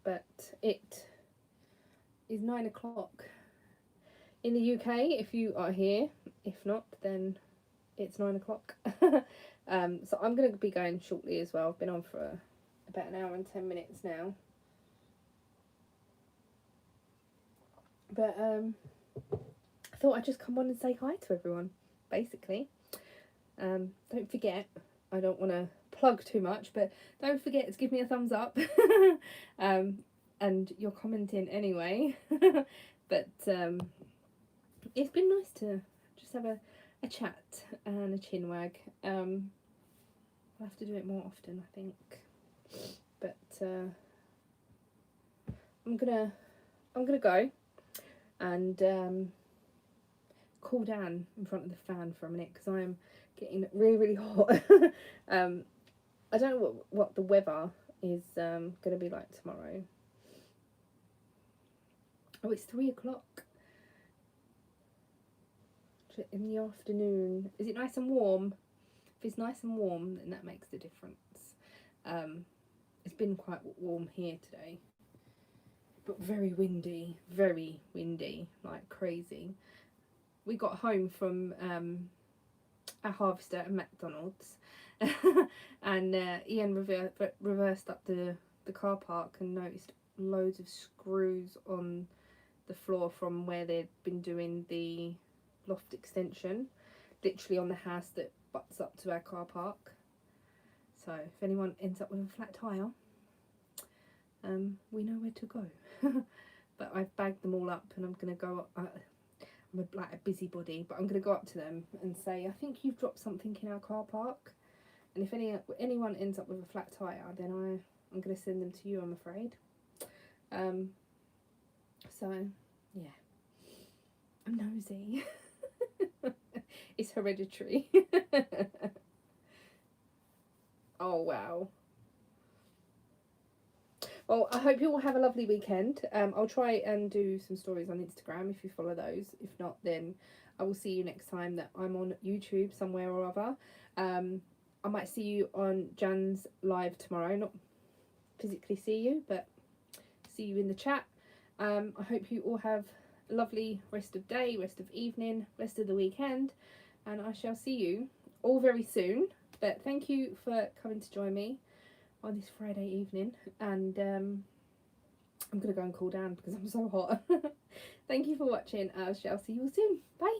But it is 9 o'clock in the UK if you are here. If not, then it's 9 o'clock. So I'm going to be going shortly as well. I've been on for about an hour and 10 minutes now. But I thought I'd just come on and say hi to everyone, basically. Don't forget, I don't want to plug too much, but don't forget to give me a thumbs up. And you're commenting anyway. But it's been nice to just have a chat and a chin wag. I'll have to do it more often, I think. But I'm gonna go and cool down in front of the fan for a minute because I'm getting really hot. I don't know what the weather is going to be like tomorrow. Oh, it's 3 o'clock in the afternoon. Is it nice and warm? If it's nice and warm, then that makes the difference. It's been quite warm here today, but very windy, like crazy. We got home from a Harvester and McDonald's, and Ian reversed up the car park and noticed loads of screws on the floor from where they'd been doing the loft extension, literally on the house that butts up to our car park. So if anyone ends up with a flat tyre, we know where to go. But I've bagged them all up and I'm going to go up. I'm like a busybody, but I'm going to go up to them and say, I think you've dropped something in our car park. And if anyone ends up with a flat tyre, then I'm going to send them to you, I'm afraid. So yeah, I'm nosy. It's hereditary. Oh wow. Well, I hope you all have a lovely weekend. I'll try and do some stories on Instagram if you follow those. If not, then I will see you next time that I'm on YouTube somewhere or other. I might see you on Jan's live tomorrow. Not physically see you, but see you in the chat. I hope you all have a lovely rest of day, rest of evening, rest of the weekend, and I shall see you all very soon. But thank you for coming to join me on this Friday evening, and I'm gonna go and cool down because I'm so hot. Thank you for watching. I shall see you all soon. Bye.